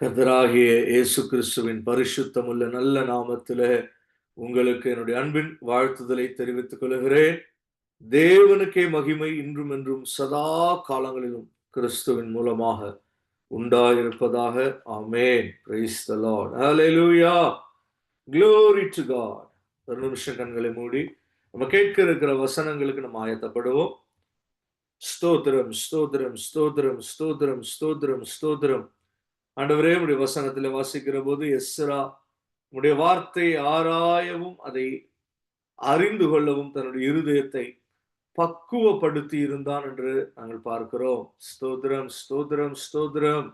கர்த்தராகிய இயேசு கிறிஸ்துவின் பரிசுத்தமுள்ள நல்ல நாமத்திலே உங்களுக்கு என்னுடைய அன்பின் வாழ்த்துதலை தெரிவித்துக் கொள்கிறேன். தேவனுக்கே மகிமை இன்றும் என்றும் சதா காலங்களிலும் கிறிஸ்துவின் மூலமாக உண்டாயிருப்பதாக. ஆமென். Praise the Lord. ஹalleluya. Glory to God. ஒரு நிமிஷம் கண்களை மூடி நம்ம கேட்க இருக்கிற வசனங்களுக்கு நம்ம ஆயத்தப்படுவோம். ஸ்தோத்திரம், ஸ்தோத்திரம், ஸ்தோத்திரம், ஸ்தோத்திரம், ஸ்தோத்திரம், ஸ்தோத்திரம். ஆண்டவரே, உம்முடைய வசனத்திலே வாசிக்கிற போது எஸ்ரா உம்முடைய வார்த்தை ஆராயவும் அதை அறிந்து கொள்ளவும் தன்னுடைய இருதயத்தை பக்குவப்படுத்தி இருந்தான் என்று நாங்கள் பார்க்கிறோம். ஸ்தோத்திரம், ஸ்தோத்திரம், ஸ்தோத்திரம்.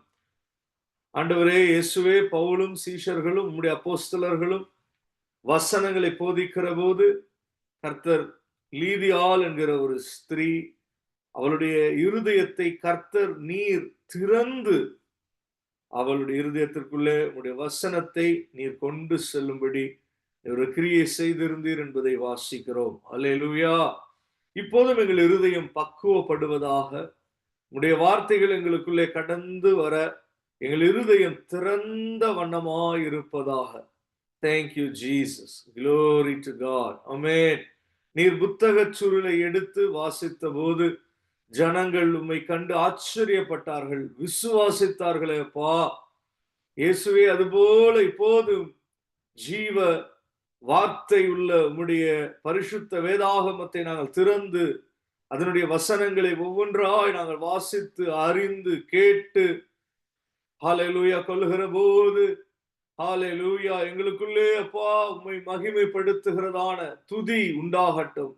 ஆண்டவரே இயேசுவே, பவுலும் சீஷர்களும் உம்முடைய அப்போஸ்தலர்களும் வசனங்களை போதிக்கிற போது கர்த்தர் லீதியாள் என்கிற ஒரு ஸ்திரீ, அவளுடைய இருதயத்தை கர்த்தர் நீர் திறந்து அவளுடைய இருதயத்திற்குள்ளே உடைய வசனத்தை நீர் கொண்டு செல்லும்படி ஒரு கிரியை செய்திருந்தீர் என்பதை வாசிக்கிறோம். அல்லேலூயா. இப்போதும் எங்கள் இருதயம் பக்குவப்படுவதாக, உடைய வார்த்தைகள் எங்களுக்குள்ளே கடந்து வர எங்கள் இருதயம் திறந்த வண்ணமாய் இருப்பதாக. Thank you Jesus. Glory to God. Amen. நீர் புத்தகச் சுருளை எடுத்து வாசித்த போது ஜனங்கள் உம்மை கண்டு ஆச்சரியப்பட்டார்கள், விசுவாசித்தார்களே அப்பா. இயேசுவே, அதுபோல இப்போதும் ஜீவ வார்த்தை உள்ள உம்முடைய பரிசுத்த வேதாகமத்தை நாங்கள் திறந்து அதனுடைய வசனங்களை ஒவ்வொன்றாய் நாங்கள் வாசித்து அறிந்து கேட்டு ஹல்லேலூயா கொள்ளுகிற போது, ஹல்லேலூயா, எங்களுக்குள்ளே அப்பா உம்மை மகிமைப்படுத்துகிறதான துதி உண்டாகட்டும்,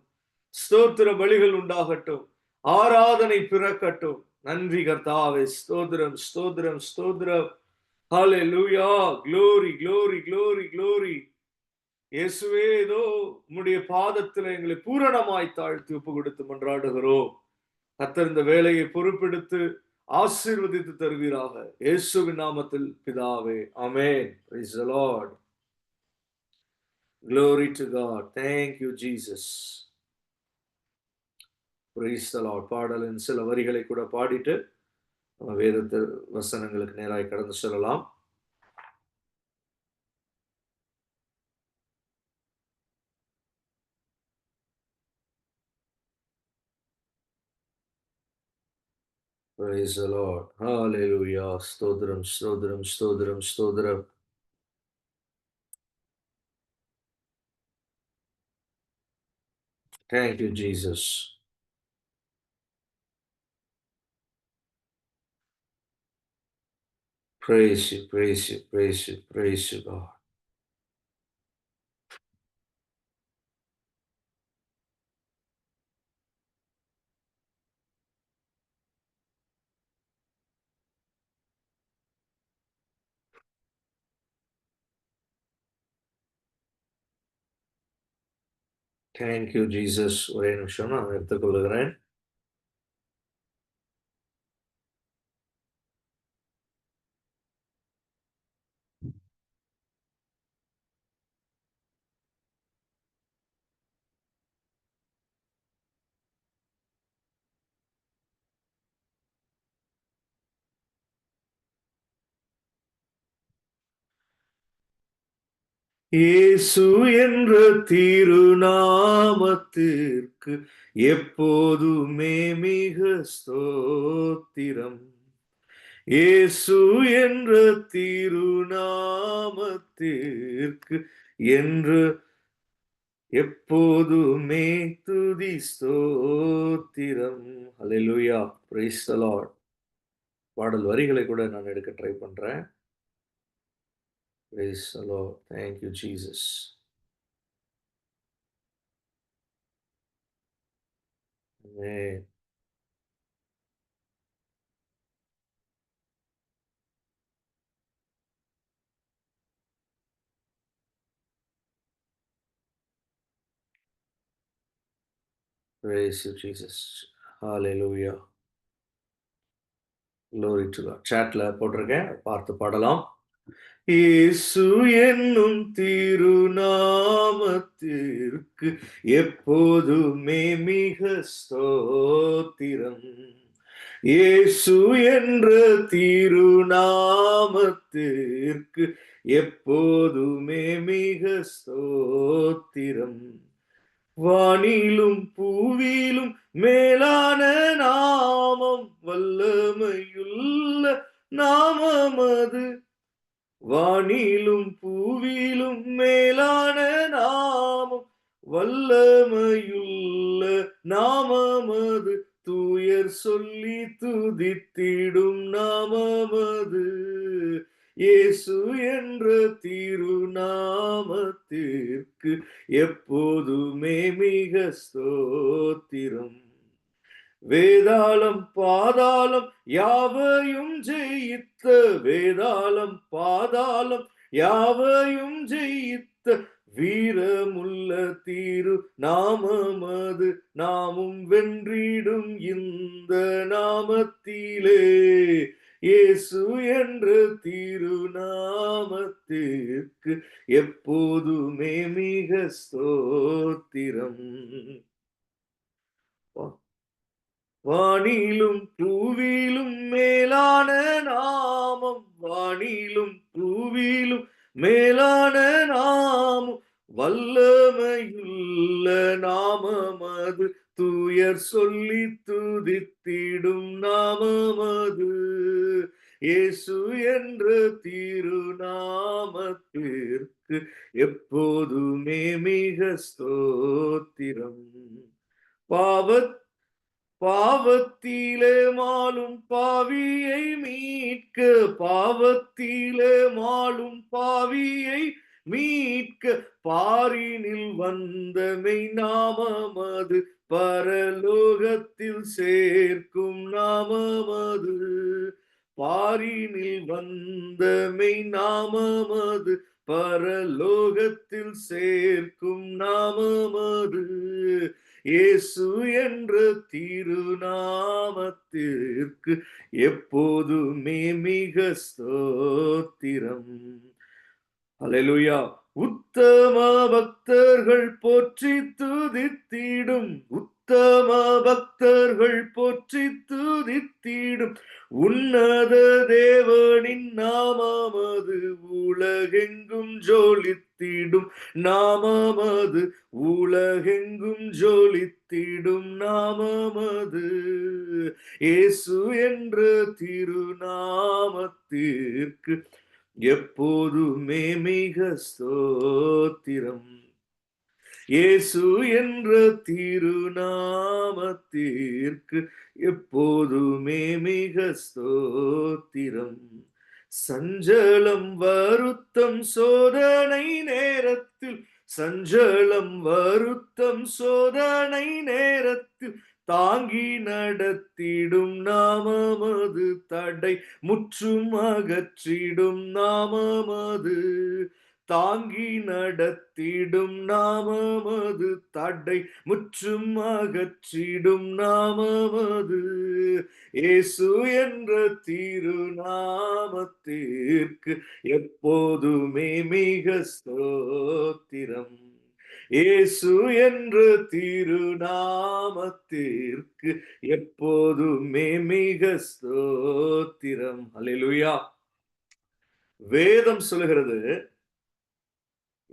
ஸ்தோத்திர பலிகள் உண்டாகட்டும், ஆராதனை பிறக்கட்டும். நன்றி கர்த்தாவே. ஸ்தோத்திரம், ஸ்தோத்திரம், ஸ்தோத்திரம். ஹல்லேலூயா. Glory, glory, glory, glory. இயேசுவே, ஏதோ உம்முடைய பாதத்தில் எங்களை பூரணமாய் தாழ்த்தி ஒப்பு கொடுத்து மன்றாடுகிறோம். கர்த்தர் இந்த வேலையை பொறுப்பெடுத்து ஆசீர்வதித்து தருவீராக. இயேசுவின் நாமத்தில் பிதாவே. ஆமென். Praise the Lord. Glory to God. Thank you Jesus. Praise the Lord. பாடலின் சில வரிகளை கூட பாடிட்டு நம்ம வேதத்து வசனங்களுக்கு நேராய் கடந்து செல்லலாம். Praise the Lord. Hallelujah. ஸ்தோத்திரம், ஸ்தோத்திரம், ஸ்தோத்திரம், ஸ்தோத்திரம். Thank you Jesus. Praise you, praise you, praise you, praise you God. Thank you Jesus. ஒரே நிமிஷம் நான் எடுத்துக்கொள்கிறேன். இயேசு என்ற திருநாமத்திற்கு எப்போதுமே மிக ஸ்தோத்திரம். இயேசு என்ற திருநாமத்திற்கு என்று எப்போதுமே துதி ஸ்தோத்திரம். ஹல்லேலூயா. Praise the Lord. பாடல் வரிகளை கூட நான் எடுக்க ட்ரை பண்றேன். Praise the Lord. Thank you Jesus. Amen. Praise you Jesus. Hallelujah. Glory to God. Chatல போட்டிருக்கேன், பார்த்து பாடலாம். இயேசு என்னும் திருநாமத்திற்கு எப்போதுமே மிக ஸ்தோத்திரம். இயேசு என்ற திருநாமத்திற்கு எப்போதுமே மிக ஸ்தோத்திரம். வானிலும் பூவிலும் மேலான நாமம், வல்லமையுள்ள நாமம் அது. வானிலும் பூவிலும் மேலான நாமம், வல்லமையுள்ள நாமம் அது. தூயர் சொல்லி துதித்திடும் நாமம் அது. இயேசு என்ற திருநாமத்திற்கு எப்போதுமே மிக ஸ்தோத்திரம். வேதாளம் பாதாளம் யாவையும் ஜெயித்த, வேதாளம் பாதாளம் யாவையும் ஜெயித்த வீரமுள்ள தீரு நாமமது. நாமும் வென்றிடும் இந்த நாமத்திலே, இயேசு என்ற திருநாமத்திற்கு எப்போதுமே மிக ஸ்தோத்திரம். வானிலும் பூவிலும் மேலான நாமம், வானிலும் பூவிலும் மேலான நாமம், வல்லமையுள்ள நாமம் அது. தூயர் சொல்லி துதித்திடும் நாமம் அது. இயேசு என்ற திருநாமத்திற்கு எப்போதுமே மிக ஸ்தோத்திரம். பாவத்திலே மாளும் பாவியை மீட்க, பாவத்திலே மாளும் பாவியை மீட்க பாரினில் வந்த மெய் நாமம் அது. பரலோகத்தில் சேர்க்கும் நாமம் அது. பாரினில் வந்த மெய் நாமம் அது. பரலோகத்தில் சேர்க்கும் நாமம் அது. இயேசு என்ற திருநாமத்திற்கு எப்போதுமே மிக ஸ்தோத்திரம். அல்லேலூயா. உத்தம பக்தர்கள் போற்றி துதித்திடும், உத்தம பக்தர்கள் போற்றி துதித்திடும் உன்னத தேவனின் நாமம் அது. உலகெங்கும் ஜொலித்திடும் நாமம் அது. உலகெங்கும் ஜொலித்திடும் நாமம் அது. இயேசு என்ற திருநாமத்திற்கு எப்போதுமே மிக ஸ்தோத்திரம். இயேசு என்ற திருநாமத்திற்கு எப்போதுமே மிக ஸ்தோத்திரம். சஞ்சலம் வருத்தம் சோதனை நேரத்தில், சஞ்சலம் வருத்தம் சோதனை நேரத்தில் தாங்கி நடத்திடும் நாமம் அது. தடை முற்றும் அகற்றிடும் நாமம் அது. தாங்கி நடத்திடும் நாமம் அது. தடை முற்றும் அகற்றிடும் நாமம் அது. இயேசு என்ற திருநாமத்திற்கு எப்போதுமே மிக ஸ்தோத்திரம். இயேசு என்ற திருநாமத்திற்கு எப்போதுமே மிக ஸ்தோத்திரம். அல்லேலூயா. வேதம் சொல்லுகிறது,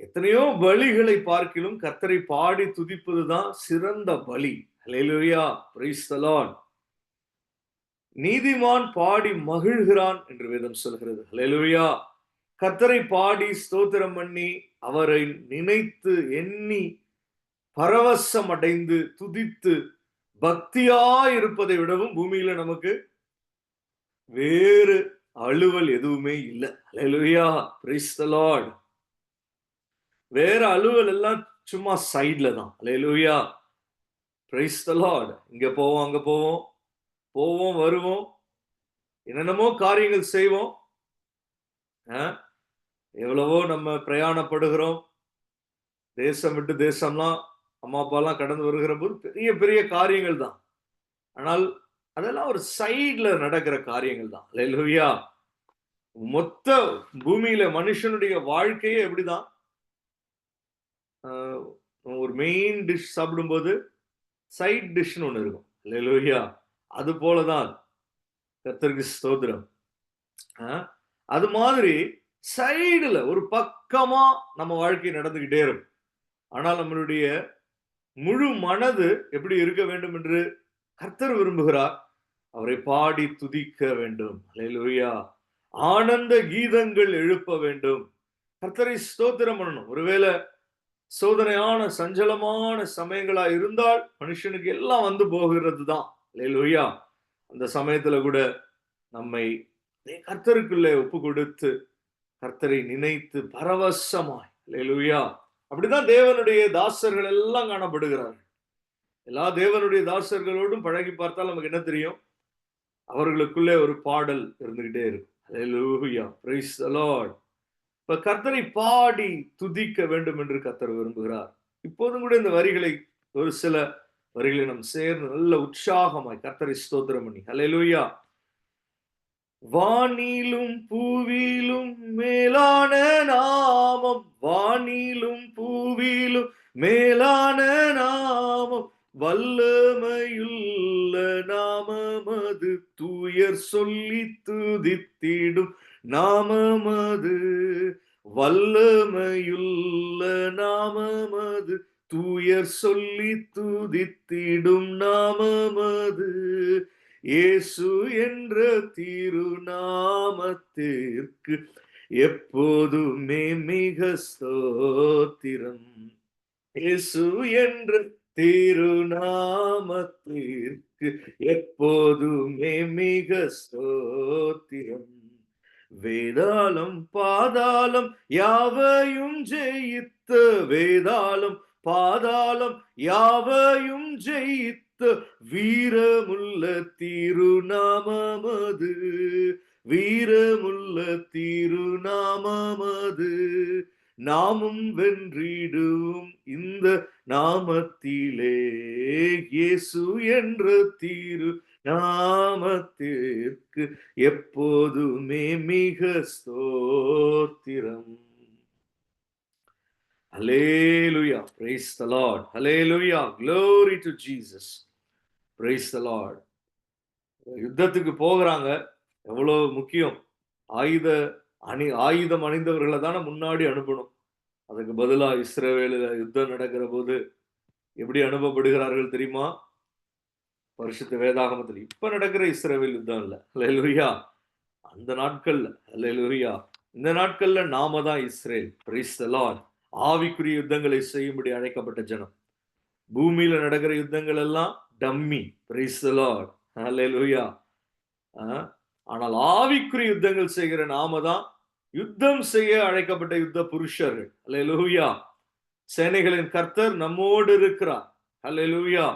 எத்தனையோ பலிகளை பார்க்கிலும் கர்த்தரை பாடி துதிப்பதுதான் சிறந்த பலி. அல்லேலூயா. Praise the Lord. நீதிமான் பாடி மகிழ்கிறான் என்று வேதம் சொல்கிறது. அல்லேலூயா. கர்த்தரை பாடி ஸ்தோத்திரம் பண்ணி அவரை நினைத்து எண்ணி பரவசம் அடைந்து துதித்து பக்தியாய் இருப்பதை விடவும் பூமியில நமக்கு வேறு அலுவல் எதுவுமே இல்லை. அல்லேலூயா. Praise the Lord. வேற அலுவல் எல்லாம் சும்மா சைட்ல தான். அல்லேலூயா. Praise the Lord. இங்க போவோம், அங்க போவோம், போவோம் வருவோம், என்னென்னமோ காரியங்கள் செய்வோம். எவ்வளவோ நம்ம பிரயாணப்படுகிறோம். தேசம் விட்டு தேசம்லாம் அம்மா அப்பாலாம் கடந்து வருகிற போது பெரிய பெரிய காரியங்கள் தான். ஆனால் அதெல்லாம் ஒரு சைட்ல நடக்கிற காரியங்கள் தான். அல்லேலூயா. மொத்த பூமியில மனுஷனுடைய வாழ்க்கையே எப்படிதான், ஒரு மெயின் டிஷ் சாப்பிடும்போது சைட் டிஷ்னு ஒண்ணு இருக்கும். அல்லேலூயா. அது போலதான் கர்த்தருக்கு ஸ்தோத்திரம். அது மாதிரி சைடுல ஒரு பக்கமா நம்ம வாழ்க்கை நடந்துகிட்டே இருக்கும். ஆனால் நம்மளுடைய முழு மனது எப்படி இருக்க வேண்டும் என்று கர்த்தர் விரும்புகிறார். அவரை பாடி துதிக்க வேண்டும். அல்லேலூயா. ஆனந்த கீதங்கள் எழுப்ப வேண்டும். கர்த்தரை ஸ்தோத்திரம் பண்ணணும். ஒருவேளை சோதனையான சஞ்சலமான சமயங்களா இருந்தால் மனுஷனுக்கு எல்லாம் வந்து போகிறது தான். அல்லேலூயா. அந்த சமயத்துல கூட நம்மை கர்த்தருக்குள்ளே ஒப்பு கொடுத்து கர்த்தரை நினைத்து பரவசமாய், அல்லேலூயா. அப்படிதான் தேவனுடைய தாசர்கள் எல்லாம் காணப்படுகிறார்கள். எல்லா தேவனுடைய தாசர்களோடும் பழகி பார்த்தால் நமக்கு என்ன தெரியும்? அவர்களுக்குள்ளே ஒரு பாடல் இருந்துகிட்டே இருக்கும். அல்லேலூயா, பிரைஸ் தி லார்ட். இப்ப கர்த்தரை பாடி துதிக்க வேண்டும் என்று கர்த்தர் விரும்புகிறார். இப்போதும் கூட இந்த வரிகளை, ஒரு சில வரிகளை நாம் சேர்ந்து நல்ல உற்சாகமாய் கர்த்தரை ஸ்தோத்திரம் பண்ணி, அல்லேலூயா. வானிலும் பூவிலும் மேலான நாமம், வானிலும் பூவிலும் மேலான நாமம், வல்லமையுள்ள நாமமது, தூயர் சொல்லி துதித்திடும் நாமமது, வல்லமையுள்ள நாமமது, தூயர் சொல்லி துதித்திடும் நாமமது, இயேசு என்ற திருநாமத்திற்கு எப்போதுமே மிக ஸ்தோத்திரம். இயேசு என்ற திருநாமத்திற்கு எப்போதுமே மிக ஸ்தோத்திரம். வேதாளம் பாதாளம் யாவையும் ஜெயித்த, வேதாளம் பாதாளம் யாவையும் ஜெயித்த வீரமுள்ள திருநாமமது, வீரமுள்ள திருநாமமது, நாமும் வென்றிடும் இந்த நாமத்திலே, இயேசு என்ற திரு நாமத்திற்கு எப்போதுமே மிக ஸ்தோத்திரம். Hallelujah, praise the Lord. Hallelujah, glory to Jesus. Praise the Lord. யுத்தத்துக்கு போகிறாங்க, எவ்வளவு முக்கியம். ஆயுதம் அணிந்தவர்களை தானே முன்னாடி அனுப்பணும். அதுக்கு பதிலா இஸ்ரவேலில் யுத்தம் நடக்கிற போது எப்படி அனுப்பப்படுகிறார்கள் தெரியுமா? பரிசுத்த வேதாகமத்தில் இப்ப நடக்கிற இஸ்ரவேல் யுத்தம் இல்ல, அல்லேலூயா. அந்த நாட்கள்ல, அல்லேலூயா, இந்த நாட்கள்ல நாம தான் இஸ்ரேல். Price the Lord. ஆவிக்குரிய யுத்தங்களை செய்யும்படி அழைக்கப்பட்ட ஜனம். பூமியில நடக்கிற யுத்தங்கள் எல்லாம் டம்மி. Praise the Lord. அல்லேலூயா. ஆனால் ஆவிக்குரிய யுத்தங்கள் செய்கிற நாம தான் யுத்தம் செய்ய அழைக்கப்பட்ட யுத்த புருஷர்கள். அல்லேலூயா. சேனைகளின் கர்த்தர் நம்மோடு இருக்கிறார். அல்லேலூயா.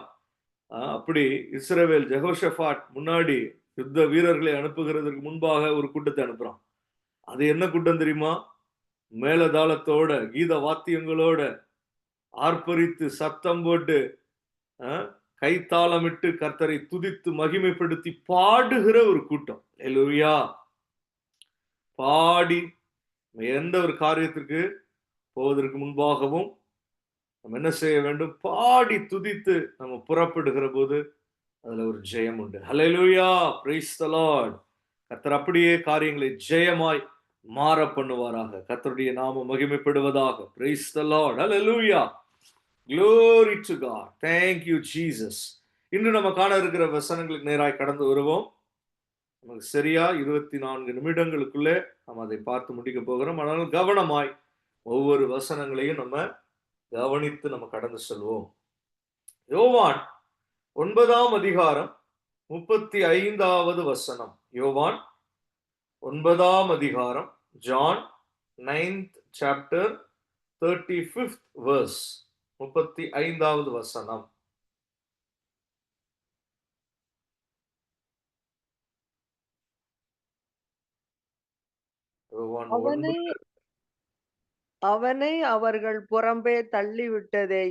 அப்படி இஸ்ரவேல் ஜெகோஷபாத் முன்னாடி யுத்த வீரர்களை அனுப்புகிறதுக்கு முன்பாக ஒரு கூட்டத்தை அனுப்புறான். அது என்ன கூட்டம் தெரியுமா? மேலதாளத்தோட கீத வாத்தியங்களோட ஆர்ப்பரித்து சத்தம் போட்டு கைத்தாளமிட்டு கர்த்தரை துதித்து மகிமைப்படுத்தி பாடுகிற ஒரு கூட்டம். அல்லேலூயா. பாடி எந்த ஒரு காரியத்திற்கு போவதற்கு முன்பாகவும் நம்ம என்ன செய்ய வேண்டும்? பாடி துதித்து நம்ம புறப்படுகிற போது அதுல ஒரு ஜெயம் உண்டு. ஹல்லேலூயா, பிரைஸ் தி லார்ட். கர்த்தர் அப்படியே காரியங்களை ஜெயமாய் மாற பண்ணுவாராக. கர்த்தருடைய நாமம் மகிமைப்படுவதாக. Price the Lord. Hallelujah, glory to God. Thank you Jesus. இன்று நம்ம காண இருக்கிற வசனங்களுக்கு நேராய் கடந்து வருவோம். நமக்கு சரியா 24 நிமிடங்களுக்குள்ளே நம்ம அதை பார்த்து முடிக்க போகிறோம். ஆனால் கவனமாய் ஒவ்வொரு வசனங்களையும் நம்ம கவனித்து நம்ம கடந்து செல்வோம். யோவான் 9ஆம் அதிகாரம் 35வது வசனம். யோவான் 9ஆம் அதிகாரம், John 9th chapter 35th verse, 35வது வசனம். அவனை அவர்கள் புறம்பே தள்ளிவிட்டதை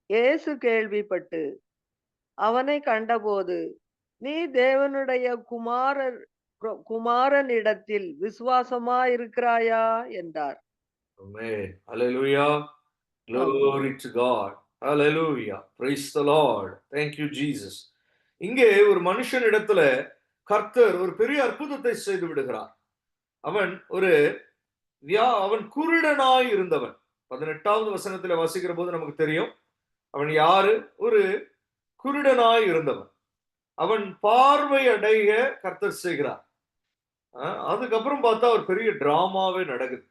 இயேசு கேள்விப்பட்டு அவனை கண்டபோது, நீ தேவனுடைய குமாரனிடத்தில் விசுவாசமாயிருக்கிறாயா என்றார். Hallelujah. Glory to God. Hallelujah. Praise the Lord. Thank you Jesus. இங்கே ஒரு மனுஷனிடத்துல கர்த்தர் ஒரு பெரிய அற்புதத்தை செய்து விடுகிறார். அவன் குருடனாய் இருந்தவன். 18வது வசனத்துல வாசிக்கிற போது நமக்கு தெரியும் அவன் யாரு. ஒரு குருடனாய் இருந்தவன். அவன் பார்வை அடைய கர்த்தர் செய்கிறார். அதுக்கப்புறம் பார்த்தா ஒரு பெரிய டிராமாவே நடக்குது.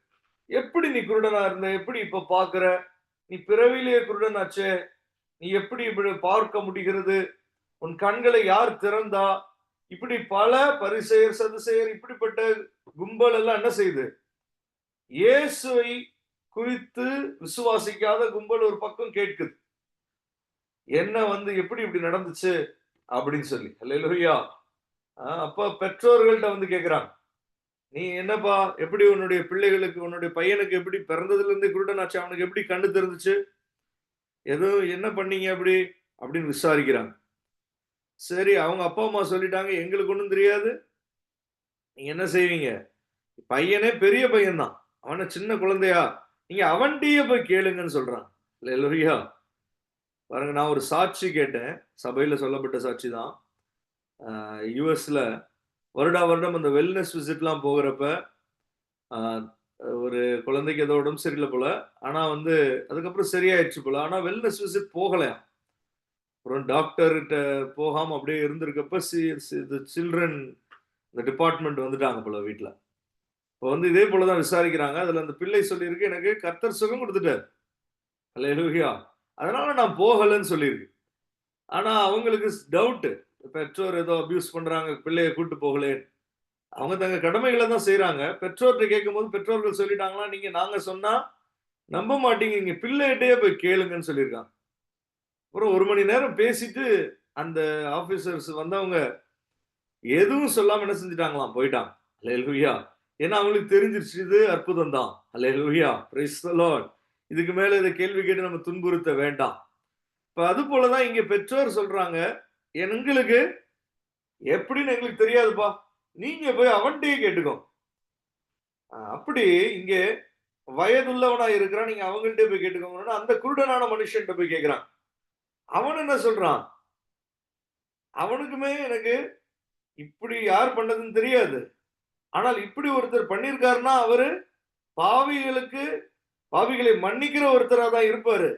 எப்படி நீ குருடனா இருந்த, எப்படி இப்ப பாக்குற, நீ பிறவிலேயே குருடனாச்சே, நீ எப்படி இப்படி பார்க்க முடிகிறது, உன் கண்களை யார் திறந்தா? இப்படி பல பரிசேயர் சதுசேயர் இப்படிப்பட்ட கும்பல் எல்லாம் என்ன செய்யுது, இயேசுவை குறித்து விசுவாசிக்காத கும்பல் ஒரு பக்கம் கேட்குது, என்ன எப்படி இப்படி நடந்துச்சு அப்படின்னு சொல்லி. அல்லேலூயா. அப்ப பெற்றோர்கள்ட்ட கேக்குறாங்க, நீ என்னப்பா, எப்படி உன்னுடைய பிள்ளைகளுக்கு, உன்னுடைய பையனுக்கு எப்படி பிறந்ததுல இருந்து குருடனாச்சு, அவனுக்கு எப்படி கண்டு தெரிஞ்சுச்சு, என்ன பண்ணீங்க அப்படி அப்படின்னு விசாரிக்கிறாங்க. சரி, அவங்க அப்பா அம்மா சொல்லிட்டாங்க, எங்களுக்கு ஒண்ணும் தெரியாது, நீங்க என்ன செய்வீங்க, பையனே பெரிய பையன் தான், அவன சின்ன குழந்தையா, நீங்க அவன்கிட்டயே போய் கேளுங்கன்னு சொல்றான். அல்லேலூயா. பாருங்க, நான் ஒரு சாட்சி கேட்டேன், சபையில சொல்லப்பட்ட சாட்சி தான். யுஎஸ்ல வருடா வருடம் அந்த வெல்னஸ் விசிட்லாம் போகிறப்ப ஒரு குழந்தைக்கு ஏதோ உடம்பு சரியில்லை போல, ஆனா அதுக்கப்புறம் சரியாயிடுச்சு போல, ஆனா வெல்னஸ் விசிட் போகலையாம். அப்புறம் டாக்டர்கிட்ட போகாம அப்படியே இருந்திருக்கப்ப சில்ட்ரன் இந்த டிபார்ட்மெண்ட் வந்துட்டாங்க போல வீட்டுல. இப்போ இதே போலதான் விசாரிக்கிறாங்க. அதுல அந்த பிள்ளை சொல்லியிருக்கு, எனக்கு கர்த்தர் சுகம் கொடுத்துட்டார், அல்லேலூயா, அதனால நான் போகலன்னு சொல்லியிருக்கு. ஆனா அவங்களுக்கு டவுட், பெற்றோர் ஏதோ அபியூஸ் பண்றாங்க, பிள்ளைய கூட்டு போகலே. அவங்க தங்க கடமைகளை தான் செய்யறாங்க. பெற்றோர்கிட்ட கேட்கும்போது பெற்றோர்கள் சொல்லிட்டாங்களா, நீங்க நாங்க சொன்னா நம்ப மாட்டீங்க, நீங்க பிள்ளைகிட்டயே போய் கேளுங்கன்னு சொல்லியிருக்காங்க. அப்புறம் 1 மணி நேரம் பேசிட்டு அந்த ஆபீசர்ஸ் வந்தவங்க எதுவும் சொல்லாம என்ன செஞ்சுட்டாங்களாம், போயிட்டாங்க. அல்லேலூயா. ஏன்னா அவங்களுக்கு தெரிஞ்சிருச்சு இது அற்புதம் தான். அல்லேலூயா, பிரைஸ் தி லார்ட். இதுக்கு மேல இதை கேள்வி கேட்டு நம்ம துன்புறுத்த வேண்டாம். இப்ப அது போலதான் இங்க பெற்றோர் சொல்றாங்க, எங்களுக்கு எப்படின்னு எங்களுக்கு தெரியாதுப்பா, நீங்க போய் அவன்கிட்டயே கேட்டுக்கோ. அப்படி இங்க வயதுள்ளவனா இருக்கிறான், நீங்க அவங்கள்ட்ட போய் கேட்டுக்கோங்க. அந்த குருடனான மனுஷன்ட்ட போய் கேட்கிறான். அவன் என்ன சொல்றான், அவனுக்குமே எனக்கு இப்படி யார் பண்ணதுன்னு தெரியாது, ஆனால் இப்படி ஒருத்தர் பண்ணியிருக்காருன்னா அவரு பாவிகளை மன்னிக்கிற ஒருத்தரா தான் இருப்பாரு.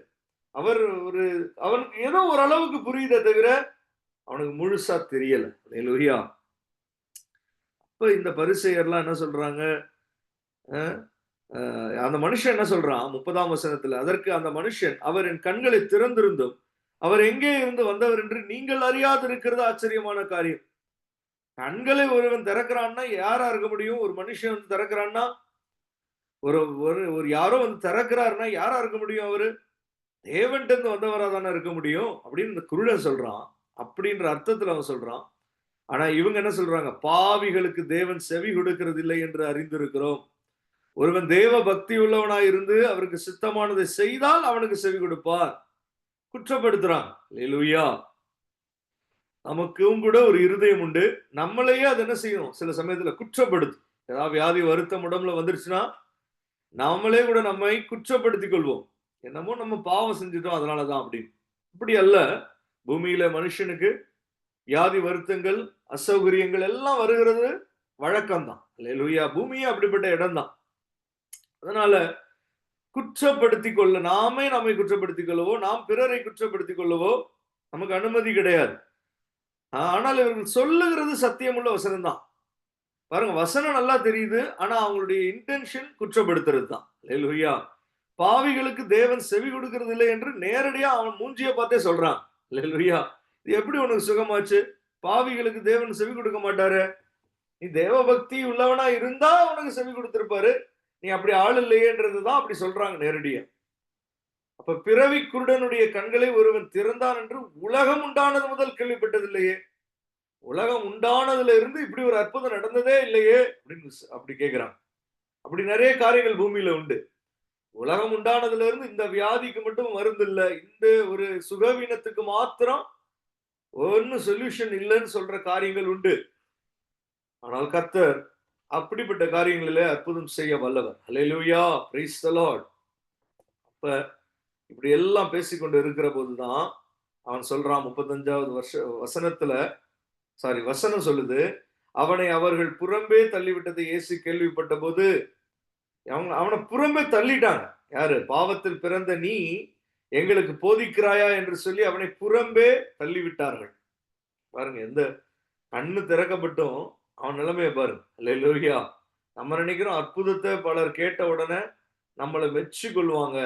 அவனுக்கு ஏதோ ஒரு அளவுக்கு புரியுதே தவிர அவனுக்கு முழுசா தெரியல. அல்லேலூயா. அப்ப இந்த பரிசேயர்லாம் என்ன சொல்றாங்க, அந்த மனுஷன் என்ன சொல்றான் 30ஆம் வசனத்துல, அதற்கு அந்த மனுஷன், அவர் என் கண்களை திறந்திருந்தும் அவர் எங்கே இருந்து வந்தவர் என்று நீங்கள் அறியாது இருக்கிறது ஆச்சரியமான காரியம். கண்களை ஒருவன் திறக்கிறான்னா யாரா இருக்க முடியும்? ஒரு மனுஷன் திறக்கிறான்னா, ஒரு யாரோ திறக்கிறாருன்னா யாரா இருக்க முடியும்? அவரு தேவன்ட்ட இருந்து வந்தவரா தானே இருக்க முடியும் அப்படின்னு இந்த குருடன் சொல்றான். அப்படின்ற அர்த்தத்துல அவன் சொல்றான். ஆனா இவங்க என்ன சொல்றாங்க, பாவிகளுக்கு தேவன் செவி கொடுக்கிறது இல்லை என்று அறிந்திருக்கிறோம். ஒருவன் தேவ பக்தி உள்ளவனாய் இருந்து அவருக்கு சித்தமானதை செய்தால் அவனுக்கு செவி கொடுப்பார். குற்றப்படுத்துறான். அல்லேலூயா. நமக்கும் கூட ஒரு இருதயம் உண்டு. நம்மளையே அது என்ன செய்யும், சில சமயத்துல குற்றப்படுத்து. ஏதாவது வியாதி வருத்தம் உடம்புல வந்துருச்சுன்னா நம்மளே கூட நம்மை குற்றப்படுத்திக் கொள்வோம். என்னமோ நம்ம பாவம் செஞ்சுட்டோம் அதனாலதான் அப்படின்னு. இப்படி அல்ல. பூமியில மனுஷனுக்கு வியாதி வருத்தங்கள் அசௌகரியங்கள் எல்லாம் வருகிறது வழக்கம்தான். அல்லேலூயா. பூமியே அப்படிப்பட்ட இடம் தான். அதனால குற்றப்படுத்திக் கொள்ள, நம்மை குற்றப்படுத்திக் கொள்ளவோ, நாம் பிறரை குற்றப்படுத்திக் கொள்ளவோ நமக்கு அனுமதி கிடையாது. ஆனால் இவர்கள் சொல்லுகிறது சத்தியமுள்ள வசனம் தான். பாருங்க, வசனம் நல்லா தெரியுது, ஆனா அவங்களுடைய இன்டென்ஷன் குற்றப்படுத்துறது தான். அல்லேலூயா. பாவிகளுக்கு தேவன் செவி கொடுக்கிறது இல்லை என்று நேரடியா அவன் மூஞ்சியை பார்த்தே சொல்றான். அல்லேலூயா. இது எப்படி உனக்கு சுகமாச்சு? பாவிகளுக்கு தேவன் செவி கொடுக்க மாட்டாரு. நீ தேவ பக்தி உள்ளவனா இருந்தா உனக்கு செவி கொடுத்திருப்பாரு. நீ அப்படி ஆள் இல்லையேன்றதுதான் அப்படி சொல்றாங்க நேரடியா. அப்ப பிறவி குருடனுடைய கண்களை ஒருவன் திறந்தான் என்று உலகம் உண்டானது முதல் கேள்விப்பட்டதில்லையே. உலகம் உண்டானதுல இருந்து இப்படி ஒரு அற்புதம் நடந்ததே இல்லையே அப்படின்னு அப்படி கேட்கிறான். அப்படி நிறைய காரியங்கள் பூமியில உண்டு. உலகம் உண்டானதுல இருந்து இந்த வியாதிக்கு மட்டும் மருந்து இல்ல, இந்த ஒரு சுகவீனத்துக்கு மாத்திரம் ஒன்னும் சொல்யூஷன் இல்லைன்னு சொல்ற காரியங்கள் உண்டு. ஆனால் கர்த்தர் அப்படிப்பட்ட காரியங்களிலே அற்புதம் செய்ய வல்லவர். அல்லேலூயா, பிரைஸ் தி லார்ட். அப்ப இப்படி எல்லாம் பேசிக்கொண்டு இருக்கிற போதுதான் அவன் சொல்றான் 35வது வசனத்துல, வசனம் சொல்லுது, அவனை அவர்கள் புறம்பே தள்ளிவிட்டதை இயேசு கேள்விப்பட்ட போது, அவனை புறம்பே தள்ளிட்டாங்க. யாரு? பாவத்தில் பிறந்த நீ எங்களுக்கு போதிக்கிறாயா என்று சொல்லி அவனை புறம்பே தள்ளிவிட்டார்கள். பாருங்க, எந்த கண்ணு திறக்கப்பட்டும் அவன் நிலைமைய பாருங்க. அல்லேலூயா. நம்ம நினைக்கிறோம் அற்புதத்தை பலர் கேட்ட உடனே நம்மளை மெச்சு கொள்வாங்க.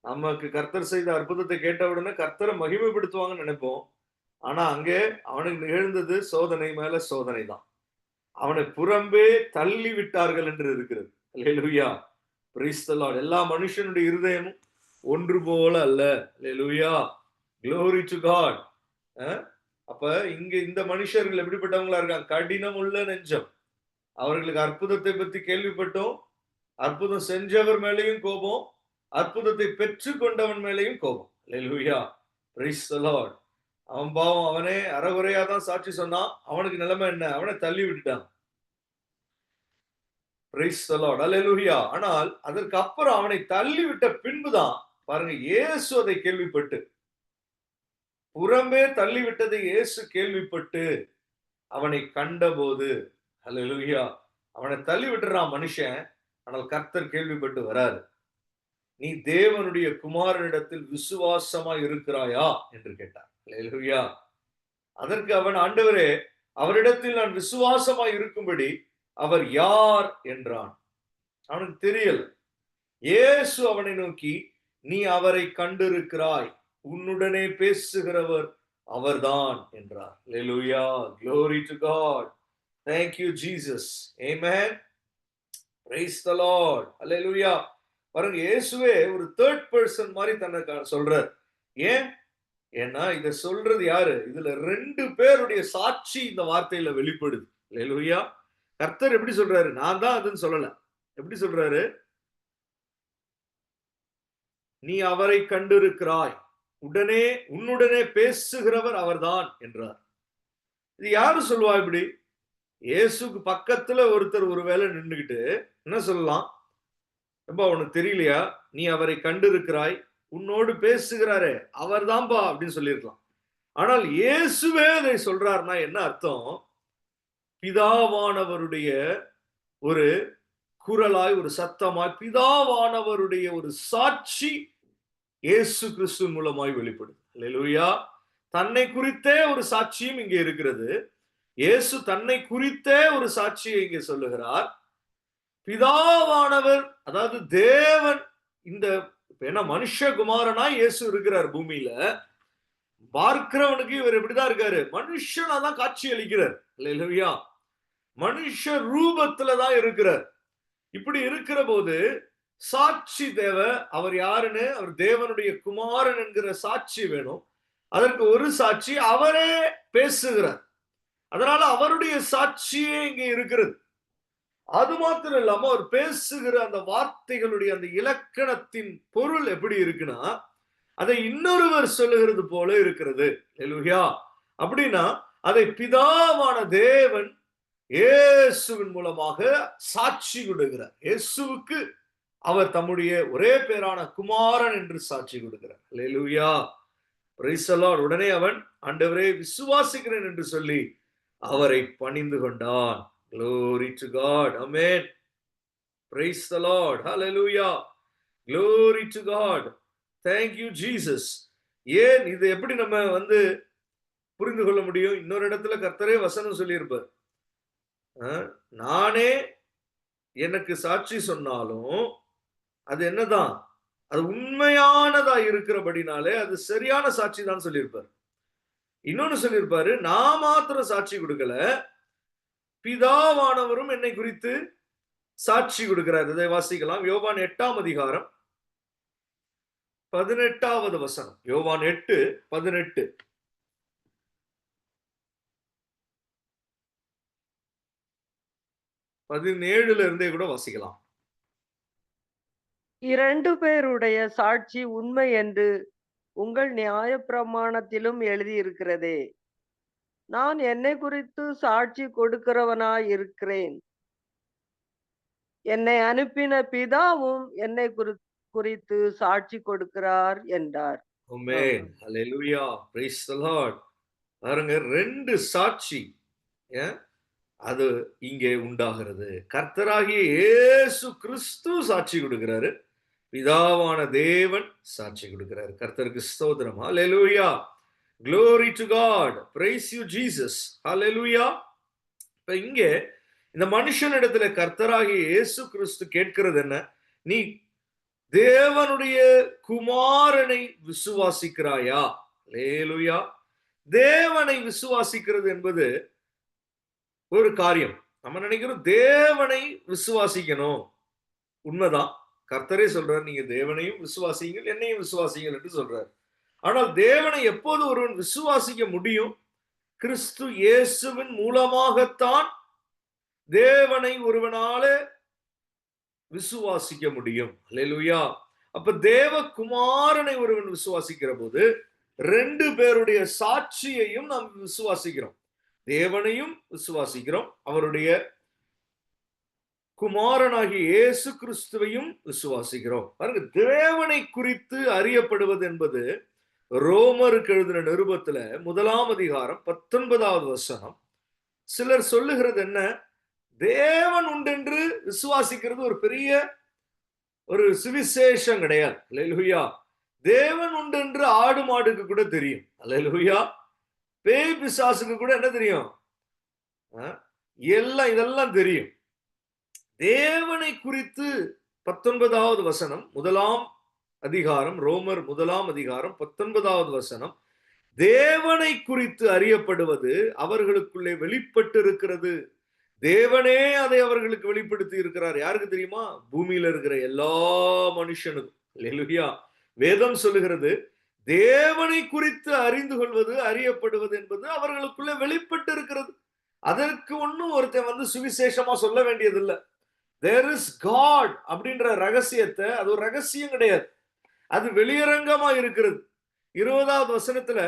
நமக்கு கர்த்தர் செய்த அற்புதத்தை கேட்ட உடனே கர்த்தரை மகிமைப்படுத்துவாங்கன்னு நினைப்போம். ஆனா அங்கே அவனுக்கு நிகழ்ந்தது சோதனை மேல சோதனை தான். அவனை புறம்பே தள்ளி விட்டார்கள் என்று இருக்கிறது. அல்லேலூயா. Praise the Lord. எல்லா மனுஷனுடைய இருதயமும் ஒன்று போல அல்ல. அல்லேலூயா. Glory to God. அப்ப இங்க இந்த மனுஷர்கள் எப்படிப்பட்டவங்களா இருக்காங்க? கடினம் உள்ள நெஞ்சம். அவர்களுக்கு அற்புதத்தை பத்தி கேள்விப்பட்டோம். அற்புதம் செஞ்சவர் மேலேயும் கோபம், அற்புதத்தை பெற்று கொண்டவன் மேலேயும் கோபம். அல்லேலூயா. Praise the Lord. அவன் பாவம், அவனே அறகுறையா தான் சாட்சி சொன்னான். அவனுக்கு நிலைமை என்ன? அவனை தள்ளி விட்டுட்டான். Praise the Lord. அல்லேலூயா. ஆனால் அதற்கு அப்புறம் அவனை தள்ளி விட்ட பின்புதான் பாருங்க, இயேசு அதை கேள்விப்பட்டு, புறம்பே தள்ளிவிட்டதை இயேசு கேள்விப்பட்டு அவனை கண்டபோது, அல்லேலூயா, அவனை தள்ளி விட்டுறான் மனுஷன். ஆனால் கர்த்தர் கேள்விப்பட்டு வராரு. நீ தேவனுடைய குமாரனிடத்தில் விசுவாசமா இருக்கிறாயா என்று கேட்டார். அல்லேலூயா. அதற்கு அவன், ஆண்டவரே, அவரிடத்தில் நான் விசுவாசமா இருக்கும்படி அவர் யார் என்றான். அவனுக்கு தெரியல. இயேசு அவனை நோக்கி, நீ அவரை கண்டிருக்கிறாய், உன்னுடனே பேசுகிறவர் அவர்தான் என்றார். அல்லேலூயா. Glory to God. Thank you Jesus. Amen. Praise the Lord. Hallelujah. பாருங்க, இயேசுவே ஒரு தேர்ட் பர்சன் மாதிரி தன்னை சொல்றார். ஏன்? ஏன்னா இத சொல்றது யாரு? இதுல 2 பேருடைய சாட்சி இந்த வார்த்தையில வெளிப்படுது. அல்லேலூயா. கர்த்தர் எப்படி சொல்றாரு? நான் தான் அதுன்னு சொல்லல. எப்படி சொல்றாரு? நீ அவரை கண்டிருக்கிறாய், உன்னுடனே பேசுகிறவர் அவர்தான் என்றார். இது யாரு சொல்லுவா இப்படி? இயேசுக்கு பக்கத்துல ஒருத்தர் ஒருவேளை நின்னுகிட்டு என்ன சொல்லலாம்? ரொம்ப உனக்கு தெரியலையா? நீ அவரை கண்டிருக்கிறாய், உன்னோடு பேசுகிறாரே அவர்தான்பா அப்படின்னு சொல்லியிருக்கலாம். ஆனால் இயேசுவே அதை சொல்றாருன்னா என்ன அர்த்தம்? பிதாவானவருடைய ஒரு குரலாய், ஒரு சத்தமாய், பிதாவானவருடைய ஒரு சாட்சி இயேசு கிறிஸ்து மூலமாய் வெளிப்படுது. அல்லேலூயா. தன்னை குறித்தே ஒரு சாட்சியும் இங்கே இருக்கிறது. இயேசு தன்னை குறித்தே ஒரு சாட்சியை இங்கே சொல்லுகிறார். பிதாவானவர், அதாவது தேவன், இந்த என்ன மனுஷகுமாரனா இயேசு இருக்கிறார் பூமியில. பார்க்கிறவனுக்கு இவர் எப்படிதான் இருக்காரு? மனுஷனா தான் காட்சி அளிக்கிறார். அல்லேலூயா. மனுஷ ரூபத்துல தான் இருக்கிறார். இப்படி இருக்கிற போது சாட்சி தேவை. அவர் யாருன்னு, அவர் தேவனுடைய குமாரன் என்கிற சாட்சி வேணும். அதற்கு ஒரு சாட்சி அவரே பேசுகிறார். அதனால அவருடைய சாட்சியே இங்கே இருக்கிறது. அது மாத்திரம் இல்லாம அவர் பேசுகிற அந்த வார்த்தைகளுடைய அந்த இலக்கணத்தின் பொருள் எப்படி இருக்குன்னா, அதை இன்னொருவர் சொல்லுகிறது போல இருக்கிறது. அல்லேலூயா. அப்படின்னா அதை பிதாவான தேவன் இயேசுவின் மூலமாக சாட்சி கொடுக்கிறார். இயேசுவுக்கு அவர் தம்முடைய ஒரே பேரான குமாரன் என்று சாட்சி கொடுக்கிறார். அல்லேலூயா. Praise the Lord. உடனே அவன், ஆண்டவரே, விசுவாசிக்கிறேன் என்று சொல்லி அவரை பணிந்து கொண்டான். Glory to God. Amen. Praise the Lord. Hallelujah. Glory to God. Thank you Jesus. ஏன் இது எப்படி நம்ம புரிந்து கொள்ள முடியும்? இன்னொரு இடத்துல கர்த்தரே வசனம் சொல்லியிருப்பார். நானே எனக்கு சாட்சி சொன்னாலும் அது என்னதான்? அது உண்மையானதா இருக்கிறபடினாலே அது சரியான சாட்சி தான் சொல்லியிருப்பார். இன்னொன்னு சொல்லியிருப்பாரு, நான் மாத்திரம் சாட்சி கொடுக்கல, பிதாவானவரும் என்னை குறித்து சாட்சி கொடுக்கிறார். இதை வாசிக்கலாம். யோவான் 8ஆம் அதிகாரம் 18வது வசனம். யோவான் 8:18. 17 இருந்தே கூட வாசிக்கலாம். 2 பேருடைய சாட்சி உண்மை என்று உங்கள் நியாயப்பிரமாணத்திலும் எழுதியிருக்கிறதே. நான் என்னை குறித்து சாட்சி கொடுக்கிறவனாய் இருக்கிறேன். என்னை அனுப்பின பிதாவும் என்னை குறித்து சாட்சி கொடுக்கிறார் என்றார். ஆமென். ஹalleluya. Praise the Lord. பாருங்க, 2 சாட்சி அது இங்கே உண்டாகிறது. கர்த்தராகிய இயேசு கிறிஸ்து சாட்சி கொடுக்கிறாரு, பிதாவான தேவன் சாட்சி கொடுக்கிறாரு. கர்த்தருக்கு ஸ்தோத்திரம். ஹalleluya. Glory to God. Praise you Jesus. Hallelujah. இப்ப இங்கே இந்த மனுஷனிடத்துல கர்த்தராகிய இயேசு கிறிஸ்து கேட்கிறது என்ன? நீ தேவனுடைய குமாரனை விசுவாசிக்கிறாயா? ஹalleluya. தேவனை விசுவாசிக்கிறது என்பது ஒரு காரியம். நம்ம நினைக்கிறோம் தேவனை விசுவாசிக்கணும். உண்மைதான். கர்த்தரே சொல்றார், நீங்க தேவனையும் விசுவாசிங்கள், என்னையும் விசுவாசிங்கள் என்று சொல்றார். ஆனால் தேவனை எப்போது ஒருவன் விசுவாசிக்க முடியும்? கிறிஸ்து இயேசுவின் மூலமாகத்தான் தேவனை ஒருவனால விசுவாசிக்க முடியும். ஹalleluya. அப்ப தேவகுமாரனை ஒருவன் விசுவாசிக்கிற போது 2 பேருடைய சாட்சியையும் நாம் விசுவாசிக்கிறோம். தேவனையும் விசுவாசிக்கிறோம், அவருடைய குமாரனாகிய இயேசு கிறிஸ்துவையும் விசுவாசிக்கிறோம். பாருங்க, தேவனை குறித்து அறியப்படுவது என்பது ரோமருக்கு எழுதின நிருபத்துல 1 அதிகாரம் 19வது வசனம். சிலர் சொல்லுகிறது என்ன? தேவன் உண்டென்று விசுவாசிக்கிறது ஒரு பெரிய ஒரு சுவிசேஷம் கிடையாது. அல்லேலூயா. தேவன் உண்டென்று ஆடு மாடுக்கு கூட தெரியும். அல்லேலூயா. பேய் பிசாசுக்கு கூட என்ன தெரியும்? இதெல்லாம் தெரியும். தேவனை குறித்து 19வது வசனம் 1 அதிகாரம், ரோமர் 1 அதிகாரம் 19வது வசனம், தேவனை குறித்து அறியப்படுவது அவர்களுக்குள்ளே வெளிப்பட்டு இருக்கிறது. தேவனே அதை அவர்களுக்கு வெளிப்படுத்தி இருக்கிறார். யாருக்கு தெரியுமா? பூமியில இருக்கிற எல்லா மனுஷனுக்கும். அல்லேலூயா. வேதம் சொல்லுகிறது, தேவனை குறித்து அறிந்து கொள்வது, அறியப்படுவது என்பது அவர்களுக்குள்ளே வெளிப்பட்டு இருக்கிறது. அதற்கு ஒன்னும் ஒருத்தன் சுவிசேஷமா சொல்ல வேண்டியதில்லை. There is God அப்படின்ற ரகசியத்தை, அது ஒரு ரகசியம் கிடையாது, அது வெளியரங்கமா இருக்கிறது. 20வது வசனத்துல,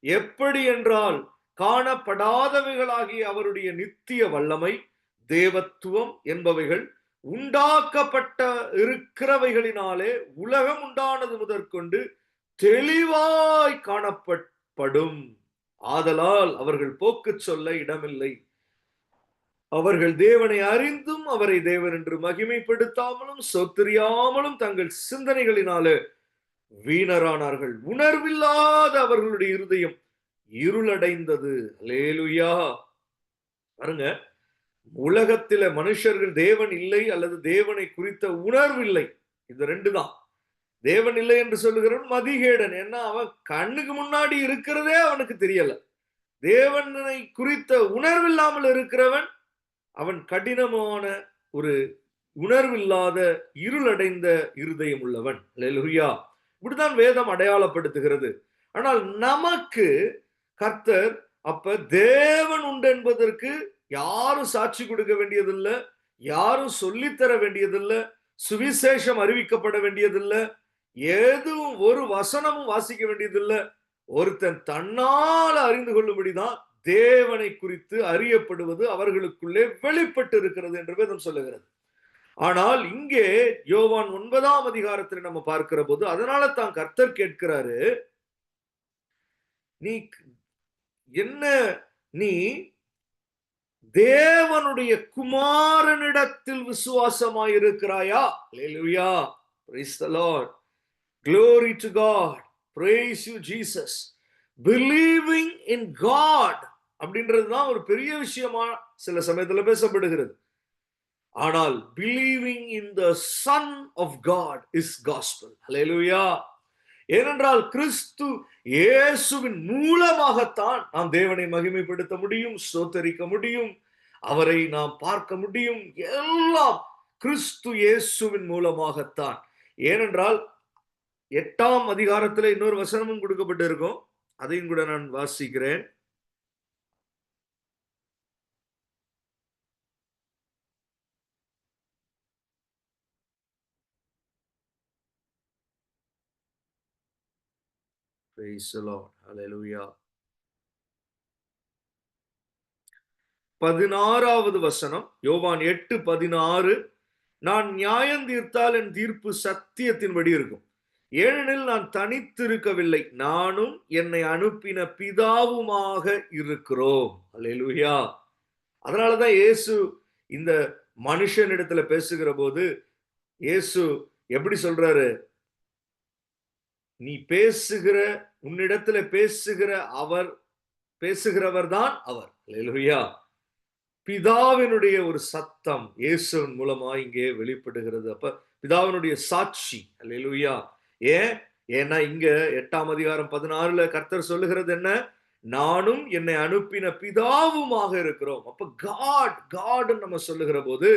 எப்படி என்றால் காணப்படாதவைகளாகிய அவருடைய நித்திய வல்லமை, தேவத்துவம் என்பவைகள் உண்டாக்கப்பட்ட இருக்கிறவைகளினாலே உலகம் உண்டானது முதற்கொண்டு தெளிவாய் காணப்படும். ஆதலால் அவர்கள் போக்கு சொல்ல இடமில்லை. அவர்கள் தேவனை அறிந்தும் அவரை தேவன் என்று மகிமைப்படுத்தாமலும் சொத்தறியாமலும் தங்கள் சிந்தனைகளினாலே வீணரானார்கள். உணர்வில்லாத அவர்களுடைய இருதயம் இருளடைந்தது. அல்லேலூயா. பாருங்க, உலகத்தில மனுஷர்கள் தேவன் இல்லை அல்லது தேவனை குறித்த உணர்வில்லை. இது 2 தான். தேவன் இல்லை என்று சொல்லுகிறவன் மதிகேடன். ஏன்னா அவன் கண்ணுக்கு முன்னாடி இருக்கிறதே அவனுக்கு தெரியல. தேவனை குறித்த உணர்வில்லாமல் இருக்கிறவன் அவன் கடினமான ஒரு உணர்வில்லாத இருளடைந்த இருதயம் உள்ளவன். அல்லேலூயா. இப்படிதான் வேதம் அடையாளப்படுத்துகிறது. ஆனால் நமக்கு கர்த்தர் அப்ப தேவன் உண்டு என்பதற்கு யாரும் சாட்சி கொடுக்க வேண்டியதில்லை, யாரும் சொல்லித்தர வேண்டியதில்லை, சுவிசேஷம் அறிவிக்கப்பட வேண்டியதில்லை, எதுவும் ஒரு வசனமும் வாசிக்க வேண்டியதில்லை. ஒருத்தன் தன்னால் அறிந்து கொள்ளும்படிதான் தேவனை குறித்து அறியப்படுவது அவர்களுக்குள்ளே வெளிப்பட்டு இருக்கிறது என்று வேதம் சொல்லுகிறது. ஆனால் இங்கே யோவான் 9 அதிகாரத்தில் நம்ம பார்க்கிற போது, அதனால தான் கர்த்தர் கேட்கிறாரு, நீ என்ன, நீ தேவனுடைய குமாரனிடத்தில் விசுவாசமாய் இருக்கிறாயா? அல்லேலூயா. Praise the Lord. Glory to God. Praise you Jesus. Believing in God அப்படின்றதுதான் ஒரு பெரிய விஷயமா சில சமயத்துல பேசப்படுகிறது. ஆனால் believing in the Son of God is gospel. Hallelujah. ஏனென்றால் கிறிஸ்து இயேசுவின் மூலமாகத்தான் நாம் தேவனை மகிமைப்படுத்த முடியும், ஸ்தோத்தரிக்க முடியும், அவரை நாம் பார்க்க முடியும். எல்லாம் கிறிஸ்து இயேசுவின் மூலமாகத்தான். ஏனென்றால் 8ஆம் அதிகாரத்தில் இன்னொரு வசனமும் கொடுக்கப்பட்டு இருக்கும், அதையும் கூட நான் வாசிக்கிறேன். Praise the Lord. Hallelujah. 16வது வசனம், யோவான் 8:16, நான் நியாயம் தீர்த்தால் என் தீர்ப்பு சத்தியத்தின்படி இருக்கும், ஏனெனில் நான் தனித்திருக்கவில்லை, நானும் என்னை அனுப்பின பிதாவுமாக இருக்கிறோம். அல்லேலூயா. அதனாலதான் இயேசு இந்த மனுஷனிடத்துல பேசுகிற போது இயேசு எப்படி சொல்றாரு? நீ பேசுகிற, உன்னிடத்துல பேசுகிற அவர், பேசுகிறவர் தான் அவர். அல்லேலூயா. பிதாவினுடைய ஒரு சத்தம் இயேசுவின் மூலமா இங்கே வெளிப்படுகிறது. அப்ப பிதாவினுடைய சாட்சி. அல்லேலூயா. ஏன்? ஏன்னா இங்க 8ஆம் அதிகாரம் 16ல கர்த்தர் சொல்லுகிறது என்ன? நானும் என்னை அனுப்பின பிதாவுமாக இருக்கிறோம். அப்ப காட் நம்ம சொல்லுகிற போது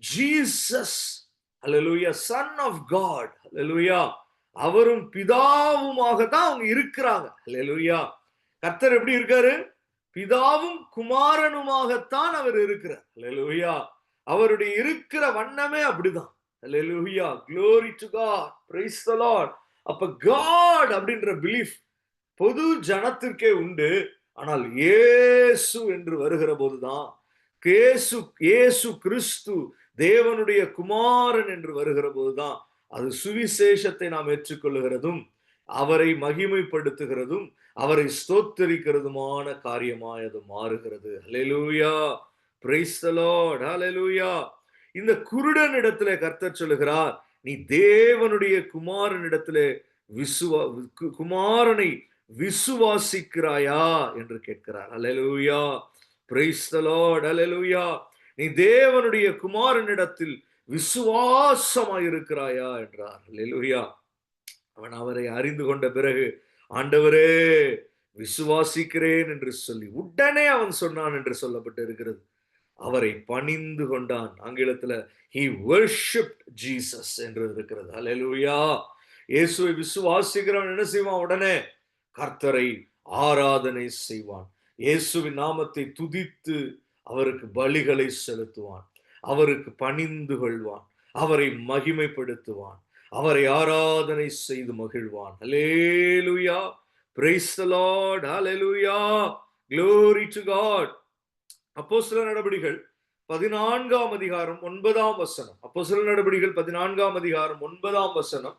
ஜீசஸ், அல்லேலூயா, சன் ஆஃப் காட், அல்லேலூயா, அவரும் பிதாவுமாக தான் அவங்க இருக்கிறாங்க. அல்லேலூயா. கர்த்தர் எப்படி இருக்காரு? பிதாவும் குமாரனுமாகத்தான் அவர் இருக்கிறார். அல்லேலூயா. அவருடைய இருக்கிற வண்ணமே அப்படிதான். அல்லேலூயா. glory to God, praise the Lord. அப்ப God அப்படின்ற பிலீஃப் பொது ஜனத்திற்கே உண்டு. ஆனால் இயேசு என்று வருகிற போதுதான், இயேசு கிறிஸ்து தேவனுடைய குமாரன் என்று வருகிற போதுதான் அது சுவிசேஷத்தை நாம் ஏற்றுக்கொள்ளுகிறதும் அவரை மகிமைப்படுத்துகிறதும் அவரை ஸ்தோத்தரிக்கிறதுமான காரியமாய் அது மாறுகிறது. ஹல்லேலூயா, பிரைஸ் தி லார்ட், ஹல்லேலூயா. இந்த குருடன் இடத்திலே கர்த்தர் சொல்லுகிறார், நீ தேவனுடைய குமாரனிடத்திலே குமாரனை விசுவாசிக்கிறாயா என்று கேட்கிறார். ஹல்லேலூயா, பிரைஸ் தி லார்ட், ஹல்லேலூயா. நீ தேவனுடைய குமாரனிடத்தில் விசுவாசமாய் இருக்கிறாயா என்றார். ஹல்லேலூயா. அவன் அவரை அறிந்து கொண்ட பிறகு, ஆண்டவரே விசுவாசிக்கிறேன் என்று சொல்லி உடனே அவன் சொன்னான் என்று சொல்லப்பட்டு இருக்கிறது. அவரை பணிந்து கொண்டான். ஆங்கிலத்துல he worshipped Jesus என்று இருக்கிறது. ஹல்லேலூயா. இயேசுவை விசுவாசிக்கிறவன் என்ன செய்வான்? உடனே கர்த்தரை ஆராதனை செய்வான். இயேசுவின் நாமத்தை துதித்து அவருக்கு பலிகளை செலுத்துவான். அவருக்கு பணிந்து கொள்வான். அவரை மகிமைப்படுத்துவான். அவரை ஆராதனை செய்து மகிழ்வான். ஹல்லேலூயா, praise the Lord, hallelujah, glory to God. அப்போஸ்தலர் நடபடிகள் 14ஆம் அதிகாரம் 9ஆம் வசனம். அப்போஸ்தலர் நடபடிகள் 14ஆம் அதிகாரம் 9ஆம் வசனம்.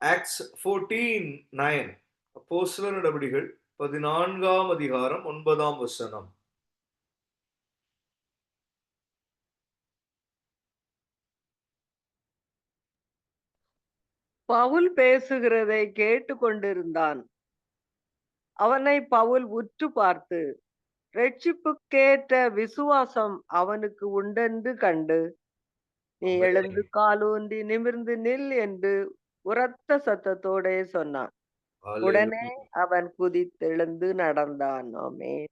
Acts 14:9. அப்போஸ்தலர் நடபடிகள் 14ஆம் அதிகாரம் 9ஆம் வசனம். பவுல் பேசுகிறதை கேட்டு கொண்டிருந்தான். அவனை பவுல் உற்று பார்த்து, ரட்சிப்புக்கேற்ற விசுவாசம் அவனுக்கு உண்டென்று கண்டு, நீ எழுந்து காலூன்றி நிமிர்ந்து நில் என்று உரத்த சத்தத்தோடே சொன்னான். உடனே அவன் குதித்தெழுந்து நடந்தான். ஆமென்.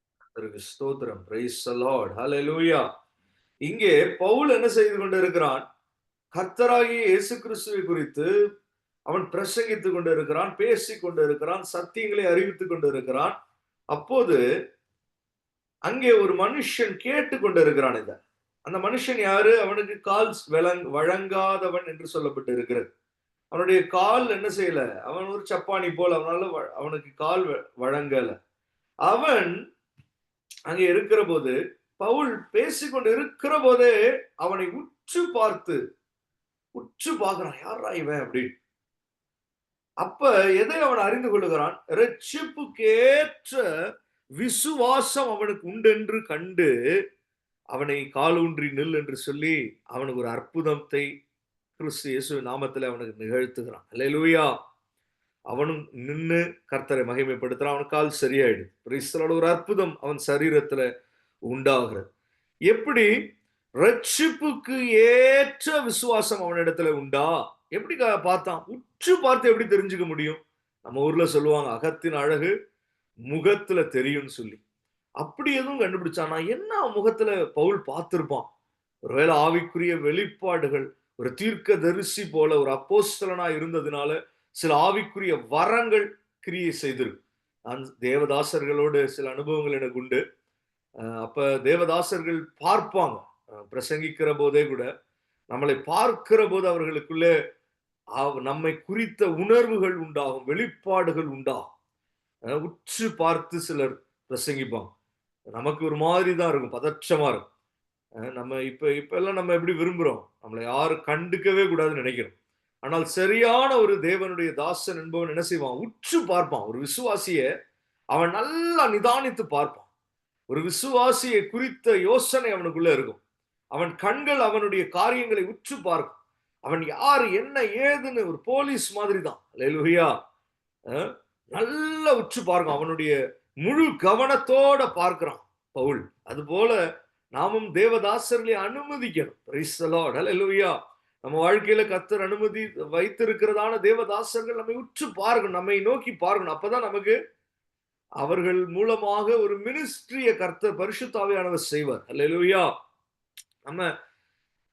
ஸ்தோத்திரம், பிரைஸ் தி லார்ட், ஹல்லேலூயா. இங்கே பவுல் என்ன செய்து கொண்டிருக்கிறான்? கர்த்தராகிய இயேசு கிறிஸ்துவை குறித்து அவன் பிரசங்கித்துக் கொண்டிருக்கிறான், பேசிக் கொண்டிருக்கிறான், சத்தியங்களை அறிவித்துக் கொண்டிருக்கிறான். அப்போது அங்கே ஒரு மனுஷன் கேட்டு கொண்டிருக்கிறான். இத அந்த மனுஷன் யாரு? அவனுக்கு கால் வழங்காதவன் என்று சொல்லப்பட்டு இருக்கிறது. அவனுடைய கால் என்ன செய்யல? அவன் ஒரு சப்பானி போல், அவனுக்கு கால் வழங்கல. அவன் அங்கே இருக்கிற போது, பவுல் பேசிக்கொண்டு இருக்கிற போதே அவனை உற்று பார்க்கிறான். யாரா இவன் அப்படின்னு. அப்ப எதை அவன் அறிந்து கொள்ளுகிறான்? ரட்சிப்புக்கேற்ற விசுவாசம் அவனுக்கு உண்டென்று கண்டு அவனை காலூன்றி நில் என்று சொல்லி அவனுக்கு ஒரு அற்புதத்தை கிறிஸ்து இயேசு நாமத்தில் அவனுக்கு நிகழ்த்துகிறான். அல்லேலூயா. அவனும் நின்று கர்த்தரை மகிமைப்படுத்துறான். அவன் கால் சரியாயிடுது. கிறிஸ்துவோட ஒரு அற்புதம் அவன் சரீரத்துல உண்டாகிறது. எப்படி? ரட்சிப்புக்கு ஏற்ற விசுவாசம் அவனிடத்துல உண்டா? எப்படி பார்த்தான்? உற்று பார்த்து எப்படி தெரிஞ்சுக்க முடியும்? நம்ம ஊர்ல சொல்லுவாங்க, அகத்தின் அழகு முகத்துல தெரியும்னு சொல்லி. அப்படி எதுவும் கண்டுபிடிச்சானா? என்ன முகத்துல பவுல் பார்த்திருப்பான்? ஒருவேளை ஆவிக்குரிய வெளிப்பாடுகள், ஒரு தீர்க்க தரிசி போல ஒரு அப்போஸ்தலனா இருந்ததுனால சில ஆவிக்குரிய வரங்கள் கிரியை செய்திருக்கு. நான் தேவதாசர்களோடு சில அனுபவங்கள் எனக்கு உண்டு. அப்ப தேவதாசர்கள் பார்ப்பாங்க, பிரசங்கிக்கிற போதே கூட நம்மளை பார்க்கிற போது அவர்களுக்குள்ளே நம்மை குறித்த உணர்வுகள் உண்டாகும், வெளிப்பாடுகள் உண்டாகும். உற்று பார்த்து சிலர் பிரசங்கிப்பாங்க. நமக்கு ஒரு மாதிரி தான் இருக்கும், பதற்றமா இருக்கும். நம்ம இப்ப எல்லாம் நம்ம எப்படி விரும்புறோம்? நம்மள யாரும் கண்டுக்கவே கூடாதுன்னு நினைக்கிறோம். ஆனால் சரியான ஒரு தேவனுடைய தாசன் என்பவன் என்ன செய்வான்? உற்று பார்ப்பான். ஒரு விசுவாசிய அவன் நல்லா நிதானித்து பார்ப்பான். ஒரு விசுவாசியை குறித்த யோசனை அவனுக்குள்ள இருக்கும். அவன் கண்கள் அவனுடைய காரியங்களை உற்று பார்க்கும். அவன் யாரு, என்ன, ஏதுன்னு ஒரு போலீஸ் மாதிரி தான். அல்லேலூயா. அஹ், நல்லா உற்று பார்க்கும். அவனுடைய முழு கவனத்தோட பார்க்கிறான் பவுல். அதுபோல நாமும் தேவதாசர்களை அனுமதிக்கணும். Praise the Lord. அல்லேலூயா. நம்ம வாழ்க்கையில கர்த்தர் அனுமதி வைத்திருக்கிறதான தேவதாசர்கள் நம்மை உற்று பார்க்கணும், நம்மை நோக்கி பார்க்கணும். அப்பதான் நமக்கு அவர்கள் மூலமாக ஒரு மினிஸ்ட்ரிய கர்த்தர் பரிசுத்த ஆவியானவர் செய்வார். அல்லேலூயா. நம்ம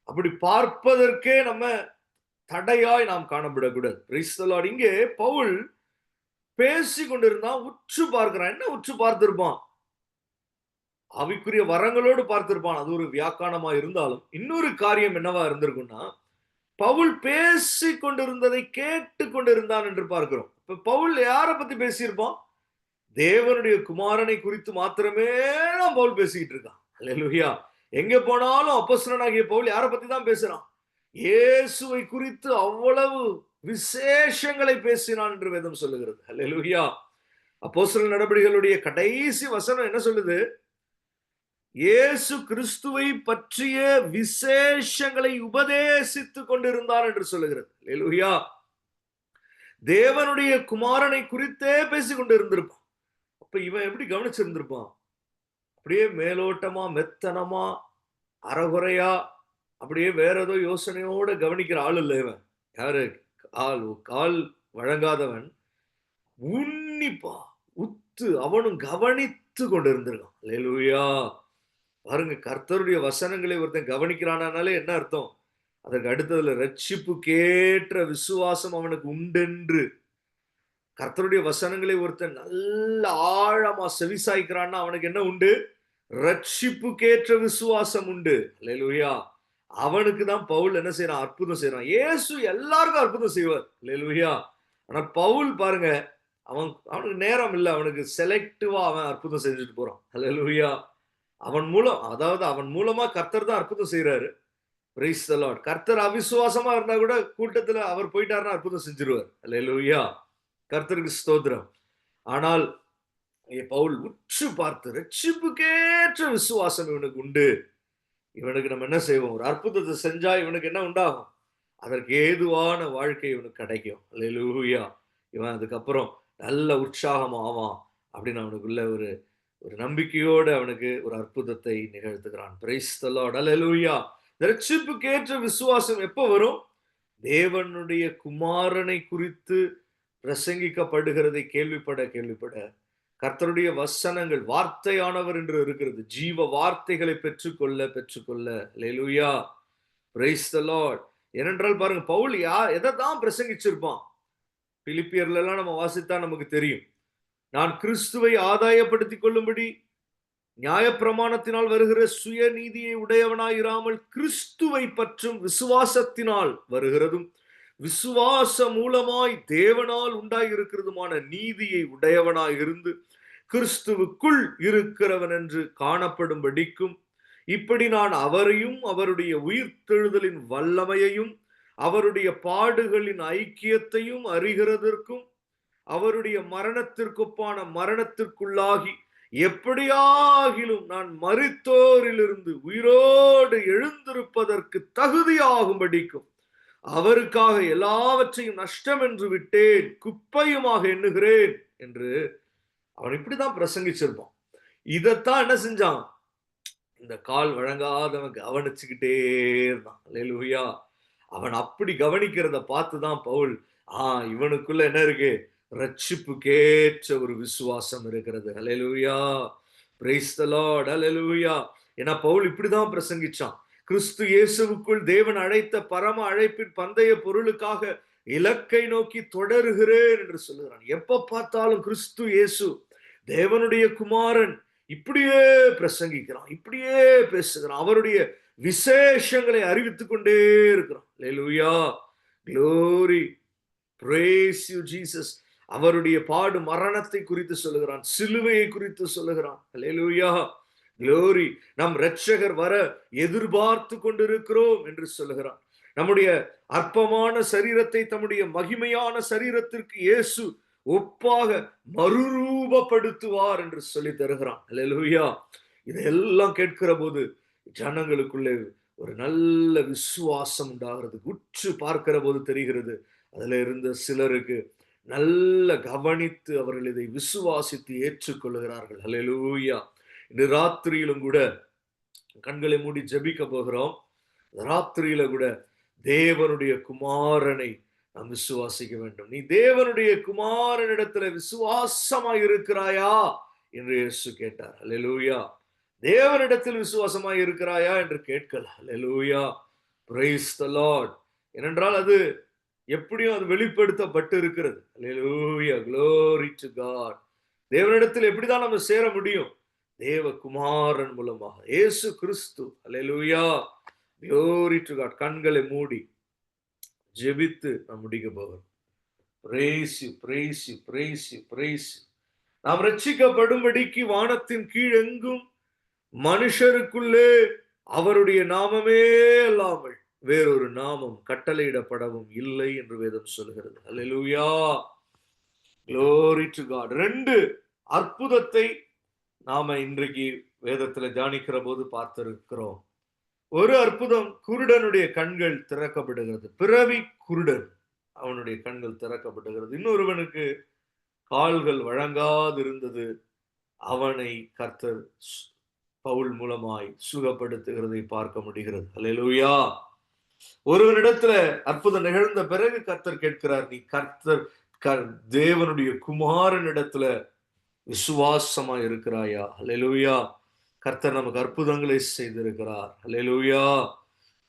அப்படி பார்ப்பதற்கே நம்ம தடையாய் நாம் காணப்படக்கூடாது. Praise the Lord. இங்கே பவுல் பேசி கொண்டிருந்தான், உற்று பார்க்கிறான். என்ன உற்று பார்த்திருப்பான்? ஆவிக்குரிய வரங்களோடு பார்த்திருப்பான். அது ஒரு வியாக்கானமா இருந்தாலும் இன்னொரு காரியம் என்னவா இருந்திருக்கும்னா, பவுல் பேசி கொண்டிருந்ததை கேட்டு கொண்டிருந்தான் என்று பார்க்கிறோம். இப்ப பவுல் யாரை பத்தி பேசியிருப்பான்? தேவனுடைய குமாரனை குறித்து மாத்திரமே தான் பவுல் பேசிக்கிட்டு இருக்கான். அல்லேலூயா. எங்க போனாலும் அப்போஸ்தலனாகிய பவுல் யாரை பத்தி தான் பேசுறான்? இயேசுவை குறித்து அவ்வளவு விசேஷங்களை பேசினான் என்று வேதம் சொல்லுகிறது. அல்லேலூயா. அப்போஸ்தலர் நடபடிகளுடைய கடைசி வசனம் என்ன சொல்லுது? இயேசு கிறிஸ்துவை பற்றிய விசேஷங்களை உபதேசித்துக் கொண்டிருந்தார் என்று சொல்லுகிறது. அல்லேலூயா. தேவனுடைய குமாரனை குறித்தே பேசிக் கொண்டிருந்திருப்பான். அப்ப இவன் எப்படி கவனிச்சிருந்திருப்பான்? அப்படியே மேலோட்டமா, மெத்தனமா, அறகுறையா, அப்படியே வேற ஏதோ யோசனையோட கவனிக்கிற ஆள் இல்ல இவன். யாரு? கால் வழங்காதவன் உன்னிப்பா உத்து அவனும் கவனித்து கொண்டிருந்திருக்கான். அல்லேலூயா. பாருங்க, கர்த்தருடைய வசனங்களை ஒருத்தன் கவனிக்கிறானாலே என்ன அர்த்தம்? அதற்கு அடுத்ததுல ரட்சிப்புக்கேற்ற விசுவாசம் அவனுக்கு உண்டென்று. கர்த்தருடைய வசனங்களை ஒருத்தன் நல்ல ஆழமா செவிசாய்க்கிறான்னா அவனுக்கு என்ன உண்டு? ரட்சிப்புக்கேற்ற விசுவாசம் உண்டு. அல்லேலூயா. அவனுக்கு தான் பவுல் என்ன செய்யறான்? அற்புதம் செய்யறான். இயேசு எல்லாருக்கும் அற்புதம் செய்வார். அல்லேலூயா. ஆனா பவுல் பாருங்க, அவனுக்கு நேரம் இல்லை. அவனுக்கு செலக்டிவா அவன் அற்புதம் செஞ்சுட்டு போறான். அல்லேலூயா. அவன் மூலமா கர்த்தர் தான் அற்புதம் செய்யறாரு. Price the Lord. கர்த்தர் அவிசுவாசமா இருந்தா கூட கூட்டத்துல அவர் போயிட்டாருன்னா அற்புதம் செஞ்சிருவார். அல்லேலூயா. கர்த்தருக்கு ஸ்தோத்திரம். ஆனால் பவுல் உற்று பார்த்து ரட்சிப்புக்கேற்ற விசுவாசம் இவனுக்கு உண்டு. இவனுக்கு நம்ம என்ன செய்வோம்? ஒரு அற்புதத்தை செஞ்சா இவனுக்கு என்ன உண்டாகும்? அதற்கு ஏதுவான வாழ்க்கை இவனுக்கு கிடைக்கும். அல்லேலூயா. இவன் அதுக்கப்புறம் நல்ல உற்சாகம் ஆவான் அப்படின்னு அவனுக்குள்ள ஒரு ஒரு நம்பிக்கையோடு அவனுக்கு ஒரு அற்புதத்தை நிகழ்த்துகிறான். Price the Lord. அல்லேலூயா. ரட்சிப்புக்கேற்ற விசுவாசம் எப்போ வரும்? தேவனுடைய குமாரனை குறித்து பிரசங்கிக்கப்படுகிறதை கேள்விப்பட கர்த்தருடைய வசனங்கள் வார்த்தையானவர் என்று இருக்கிறது. ஜீவ வார்த்தைகளை பெற்றுக்கொள்ள. அல்லேலூயா. Praise the Lord. ஏனென்றால் பாருங்க, பவுல் எதை தான் பிரசங்கிச்சிருப்பான்? பிலிப்பியர்ல எல்லாம் நம்ம வாசித்தா நமக்கு தெரியும். நான் கிறிஸ்துவை ஆதாயப்படுத்திக் கொள்ளும்படி நியாயப்பிரமாணத்தினால் வருகிற சுய நீதியை உடையவனாயிராமல் கிறிஸ்துவை பற்றும் விசுவாசத்தினால் வருகிறதும் விசுவாச மூலமாய் தேவனால் உண்டாயிருக்கிறதுமான நீதியை உடையவனாய் இருந்து கிறிஸ்துவுக்குள் இருக்கிறவன் என்று காணப்படும்படிக்கும் இப்படி நான் அவரையும் அவருடைய உயிர்த்தெழுதலின் வல்லமையையும் அவருடைய பாடுகளின் ஐக்கியத்தையும் அறிகிறதற்கும் அவருடைய மரணத்திற்கொப்பான மரணத்திற்குள்ளாகி எப்படியாகிலும் நான் மரித்தோரிலிருந்து உயிரோடு எழுந்திருப்பதற்கு தகுதியாகும்படிக்கும் அவருக்காக எல்லாவற்றையும் நஷ்டம் என்று விட்டேன், குப்பையுமாக எண்ணுகிறேன் என்று அவன் இப்படிதான் பிரசங்கிச்சிருப்பான். இதைத்தான் என்ன செஞ்சான்? இந்த கால் வழங்காதவன் கவனிச்சுக்கிட்டே இருந்தான். அல்லேலூயா. அவன் அப்படி கவனிக்கிறத பார்த்துதான் பவுல், இவனுக்குள்ள என்ன இருக்கு? ரட்சிப்புக்கேற்ற ஒரு விசுவாசம் இருக்கிறது. அல்லேலூயா. Praise the Lord. அல்லேலூயா. ஏன்னா பவுல் இப்படிதான் பிரசங்கிச்சான். கிறிஸ்து இயேசுவுக்குள் தேவன் அழைத்த பரம அழைப்பின் பந்தய பொருளுக்காக இலக்கை நோக்கி தொடருகிறேன் என்று சொல்லுகிறான். எப்ப பார்த்தாலும் கிறிஸ்து இயேசு தேவனுடைய குமாரன் இப்படியே பிரசங்கிக்கிறான், இப்படியே பேசுகிறான். அவருடைய விசேஷங்களை அறிவித்துக் கொண்டே இருக்கிறான். அல்லேலூயா. Glory. Praise you Jesus. அவருடைய பாடு மரணத்தை குறித்து சொல்லுகிறான், சிலுவையை குறித்து சொல்லுகிறான். அல்லேலூயா. Glory. நம் இரட்சகர் வர எதிர்பார்த்து கொண்டிருக்கிறோம் என்று சொல்லுகிறார். நம்முடைய அற்பமான சரீரத்தை தம்முடைய மகிமையான சரீரத்திற்கு இயேசு ஒப்பாக மறுரூபப்படுத்துவார் என்று சொல்லி தருகிறான். அல்லேலூயா. இதையெல்லாம் கேட்கிற போது ஜனங்களுக்குள்ளே ஒரு நல்ல விசுவாசம் உண்டாகிறது. உற்று பார்க்கிற போது தெரிகிறது. அதுல இருந்த சிலருக்கு நல்ல கவனித்து அவர்கள் இதை விசுவாசித்து ஏற்றுக்கொள்கிறார்கள். அல்லேலூயா. இந்த ராத்திரியிலும் கூட கண்களை மூடி ஜெபிக்க போகிறோம். ராத்திரியில கூட தேவனுடைய குமாரனை நாம் விசுவாசிக்க வேண்டும். நீ தேவனுடைய குமாரனிடத்துல விசுவாசமாய் இருக்கிறாயா என்று இயேசு கேட்டார். அல்லேலூயா. தேவனிடத்தில் விசுவாசமாய் இருக்கிறாயா என்று கேட்கல. அல்லேலூயா. Praise the Lord. ஏனென்றால் அது எப்படியும் அது வெளிப்படுத்தப்பட்டு இருக்கிறது. அல்லேலூயா. glory to God. தேவனிடத்தில் எப்படிதான் நம்ம சேர முடியும்? தேவகுமாரன் மூலமாக இயேசு கிறிஸ்து. அல்லேலூயா. glory to God. கண்களை மூடி ஜெபித்து நாம் முடிக்க போகிறோம். praise you, praise you, praise you, praise you. நாம் ரட்சிக்கப்படும்படிக்கு வானத்தின் கீழ் எங்கும் மனுஷருக்குள்ளே அவருடைய நாமமே அல்லாமல் வேறொரு நாமம் கட்டளையிடப்படவும் இல்லை என்று வேதம் சொல்கிறது. அல்லேலூயா. glory to God. 2 அற்புதத்தை நாம இன்றைக்கு வேதத்துல தியானிக்கிற போது பார்த்திருக்கிறோம். ஒரு அற்புதம், குருடனுடைய கண்கள் திறக்கப்படுகிறது. பிறவி குருடன், அவனுடைய கண்கள் திறக்கப்படுகிறது. இன்னொருவனுக்கு கால்கள் வழங்காதிருந்தது, அவனை கர்த்தர் பவுல் மூலமாய் சுகப்படுத்துகிறதை பார்க்க முடிகிறது. அல்லேலூயா. ஒருவனிடத்துல அற்புதம் நிகழ்ந்த பிறகு கர்த்தர் கேட்கிறார், நீ தேவனுடைய குமாரனிடத்துல விசுவாசமா இருக்கிறாயா? அல்லேலூயா. கர்த்தர் நமக்கு அற்புதங்களை செய்திருக்கிறார். அல்லேலூயா.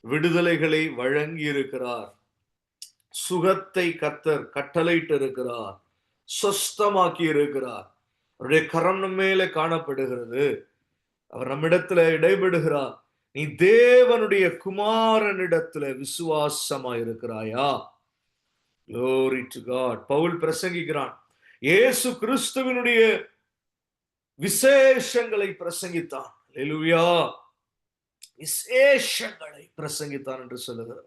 விடுதலைகளை வழங்கி இருக்கிறார். சுகத்தை கர்த்தர் கட்டளையிட்டு இருக்கிறார். சொஸ்தமாக்கி இருக்கிறார். அவருடைய கரம் நம்ம மேலே காணப்படுகிறது. அவர் நம்மிடத்துல இடைபடுகிறார். நீ தேவனுடைய குமாரனிடத்துல விசுவாசமா இருக்கிறாயா? glory to God. பவுல் பிரசங்கிக்கிறான். இயேசு கிறிஸ்துவினுடைய விசேஷங்களை பிரசங்கித்தான். அல்லேலூயா. விசேஷங்களை பிரசங்கித்தான் என்று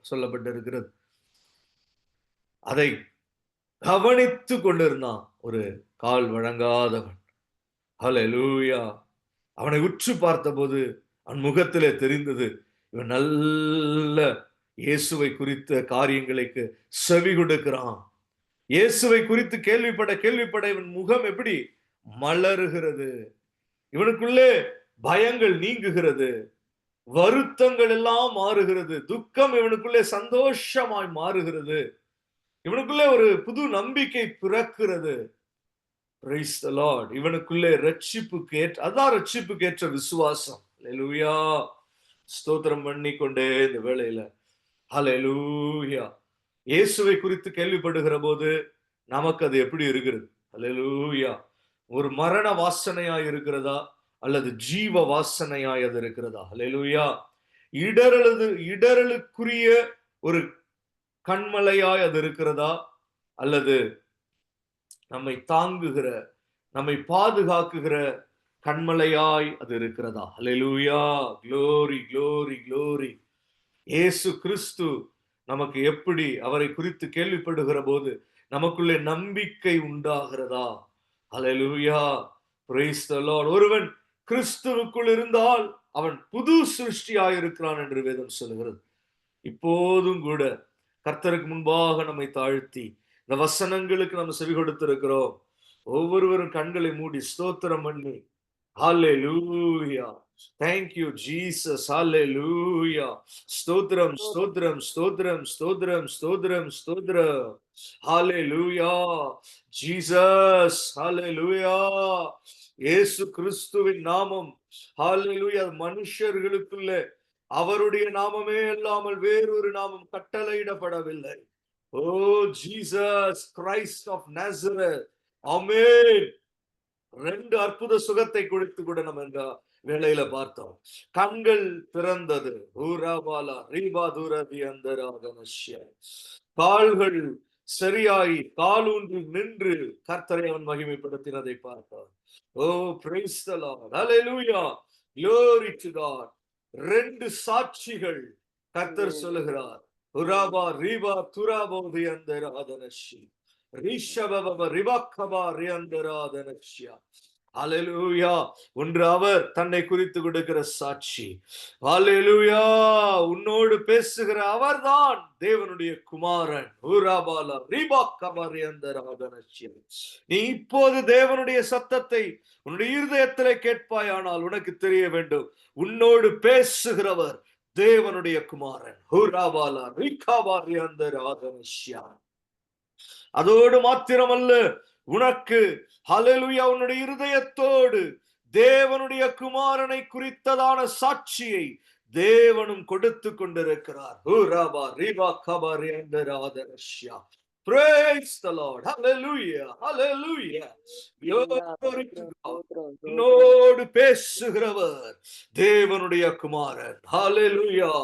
சொல்லப்பட்டிருக்கிறது. அதை கவனித்து கொண்டிருந்தான் ஒரு கால் வழங்காதவன். அல்லேலூயா. அவனை உற்று பார்த்தபோது அவன் முகத்திலே தெரிந்தது, இவன் நல்ல இயேசுவை குறித்த காரியங்களுக்கு செவி கொடுக்கிறான். இயேசுவை குறித்து கேள்விப்பட இவன் முகம் எப்படி மலருகிறது. இவனுக்குள்ளே பயங்கள் நீங்குகிறது. வருத்தங்கள் எல்லாம் மாறுகிறது. துக்கம் இவனுக்குள்ளே சந்தோஷமாய் மாறுகிறது. இவனுக்குள்ளே ஒரு புது நம்பிக்கை பிறக்கிறது. Praise the Lord. இவனுக்குள்ளே ரட்சிப்புக்கு ஏற்ற விசுவாசம். அல்லேலூயா. ஸ்தோத்திரம் பண்ணி கொண்டே இந்த வேளையில அல்லேலூயா. இயேசுவை குறித்து கேள்விப்படுகிற போது நமக்கு அது எப்படி இருக்கிறது? அல்லேலூயா. ஒரு மரண வாசனையாய் இருக்கிறதா அல்லது ஜீவ வாசனையாய் அது இருக்கிறதா? அல்லேலூயா. இடரலுக்குரிய ஒரு கண்மலையாய் அது இருக்கிறதா அல்லது நம்மை தாங்குகிற, நம்மை பாதுகாக்குகிற கண்மலையாய் அது இருக்கிறதா? அல்லேலூயா. glory, glory, glory. இயேசு கிறிஸ்து நமக்கு எப்படி அவரை குறித்து கேள்விப்படுகிற போது நமக்குள்ளே நம்பிக்கை உண்டாகிறதா? அல்லேலூயா. praise the Lord. ஒருவன் கிறிஸ்துவுக்குள் இருந்தால் அவன் புது சிருஷ்டியாய் இருக்கிறான் என்று வேதம் சொல்கிறது. இப்போதும் கூட கர்த்தருக்கு முன்பாக நம்மை தாழ்த்தி இந்த வசனங்களுக்கு நம்ம செவி கொடுத்திருக்கிறோம். ஒவ்வொருவரும் கண்களை மூடி ஸ்தோத்திரம் பண்ணி ஹல்லேலூயா. Thank you Jesus. Hallelujah. ஸ்தோத்திரம் ஸ்தோத்திரம் ஸ்தோத்திரம் ஸ்தோத்திரம் ஸ்தோத்திரம் ஸ்தோத்திரம். Hallelujah. Jesus. Hallelujah. இயேசு கிறிஸ்துவின் நாமம் ஹalleluya மனுஷர்களுக்குள்ளே அவருடைய நாமமே அல்லாமல் வேறொரு நாமம் கட்டளையிடப்படவில்லை. ஓ ஜீசஸ் கிரைஸ்ட் ஆஃப் நாசரேத். ஆமென். 2 அற்புத சுகத்தை கொடுத்து கூட நம்ம இந்த வேளையில பார்த்தோம். கண்கள் திறந்தது. ஊராபாலா ரீபா தூரதி அந்தராகனஷ்ய. கால்கள் சரியாய் காலூன்றி நின்று கர்த்தரை அவன் மகிமைப்படுத்தினதை பார்த்தார். Oh praise the Lord. ஹalleluya. Glory to God. 2 சாட்சிகள் கர்த்தர் சொல்லுகிறார். உராபா ரீபா துராபோதி அந்த ராதனஷி ரிஷபப ரிபக்கபா ரியந்தராதனஷ்யா. ஹalleluya. ஒன்று அவர் தன்னை குறித்து கொடுக்கிற சாட்சி. ஹalleluya. உன்னோடு பேசுகிற அவர்தான் தேவனுடைய குமாரன். உராபாலா ரிபக்கபா ரியந்தராதனஷ்யா. நீ இப்போது தேவனுடைய சத்தத்தை உன்னுடைய இருதயத்திலே கேட்பாயானால் உனக்கு தெரிய வேண்டும், உன்னோடு பேசுகிறவர் தேவனுடைய குமாரன். ஹுராபாலா ரிகாபா ரியந்தராதனஷ்யா. அதோடு மாத்திரமல்ல, உனக்கு ஹalleluya உன்னுடைய இருதயத்தோடு தேவனுடைய குமாரனை குறித்ததான சாட்சியை தேவனும் கொடுத்து கொண்டிருக்கிறார். ஹுராபா ரிபா கபரி அந்தராதனஷ்யா. Praise the Lord. Hallelujah. Hallelujah. Glory to God. உன்னோடு பேசுகிறவர் தேவனுடைய குமாரன். Hallelujah.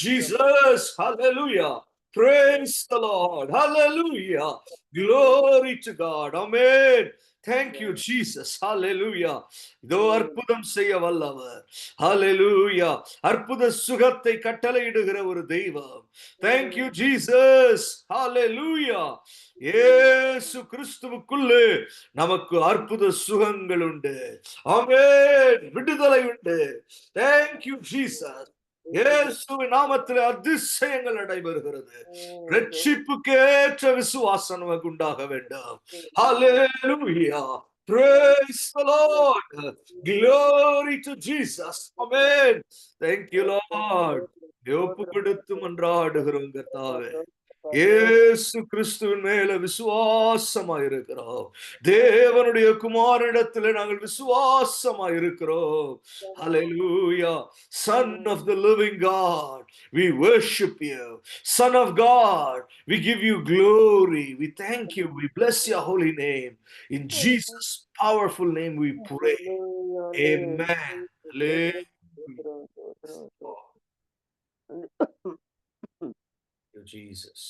Jesus. Hallelujah. Praise the Lord. Hallelujah. Glory to God. Amen. Thank you, Jesus. Hallelujah. இதோ அற்புதம் செய்ய வல்லவர். Hallelujah. அற்புத சுகத்தை கட்டளையிடுகிற ஒரு தெய்வம். Thank you, Jesus. Hallelujah. இயேசு கிறிஸ்துவுக்குள்ளே நமக்கு அற்புத சுகங்கள் உண்டு. ஆமென். விடுதலை உண்டு. Thank you, Jesus. இயேசுவின் நாமத்திலே அதிசயங்கள் நடைபெறுகிறது. ரட்சிப்புக்கேற்ற விசுவாசம் நமக்கு உண்டாக வேண்டும். Hallelujah. Praise the Lord. Glory to Jesus. Amen. Thank you, Lord. ஒப்பு கொடுத்து மன்றாடுகிறோம் கர்த்தாவே. இயேசு கிறிஸ்துவின் மேல விசுவாசமா இருக்கிறோம். தேவனுடைய குமாரனிடத்திலே நாங்கள் விசுவாசமா இருக்கிறோம். Hallelujah. Son of the living God, we worship you. Son of God, we give you glory. We thank you. We bless your holy name. In Jesus' powerful name we pray. Amen. Hallelujah. Jesus.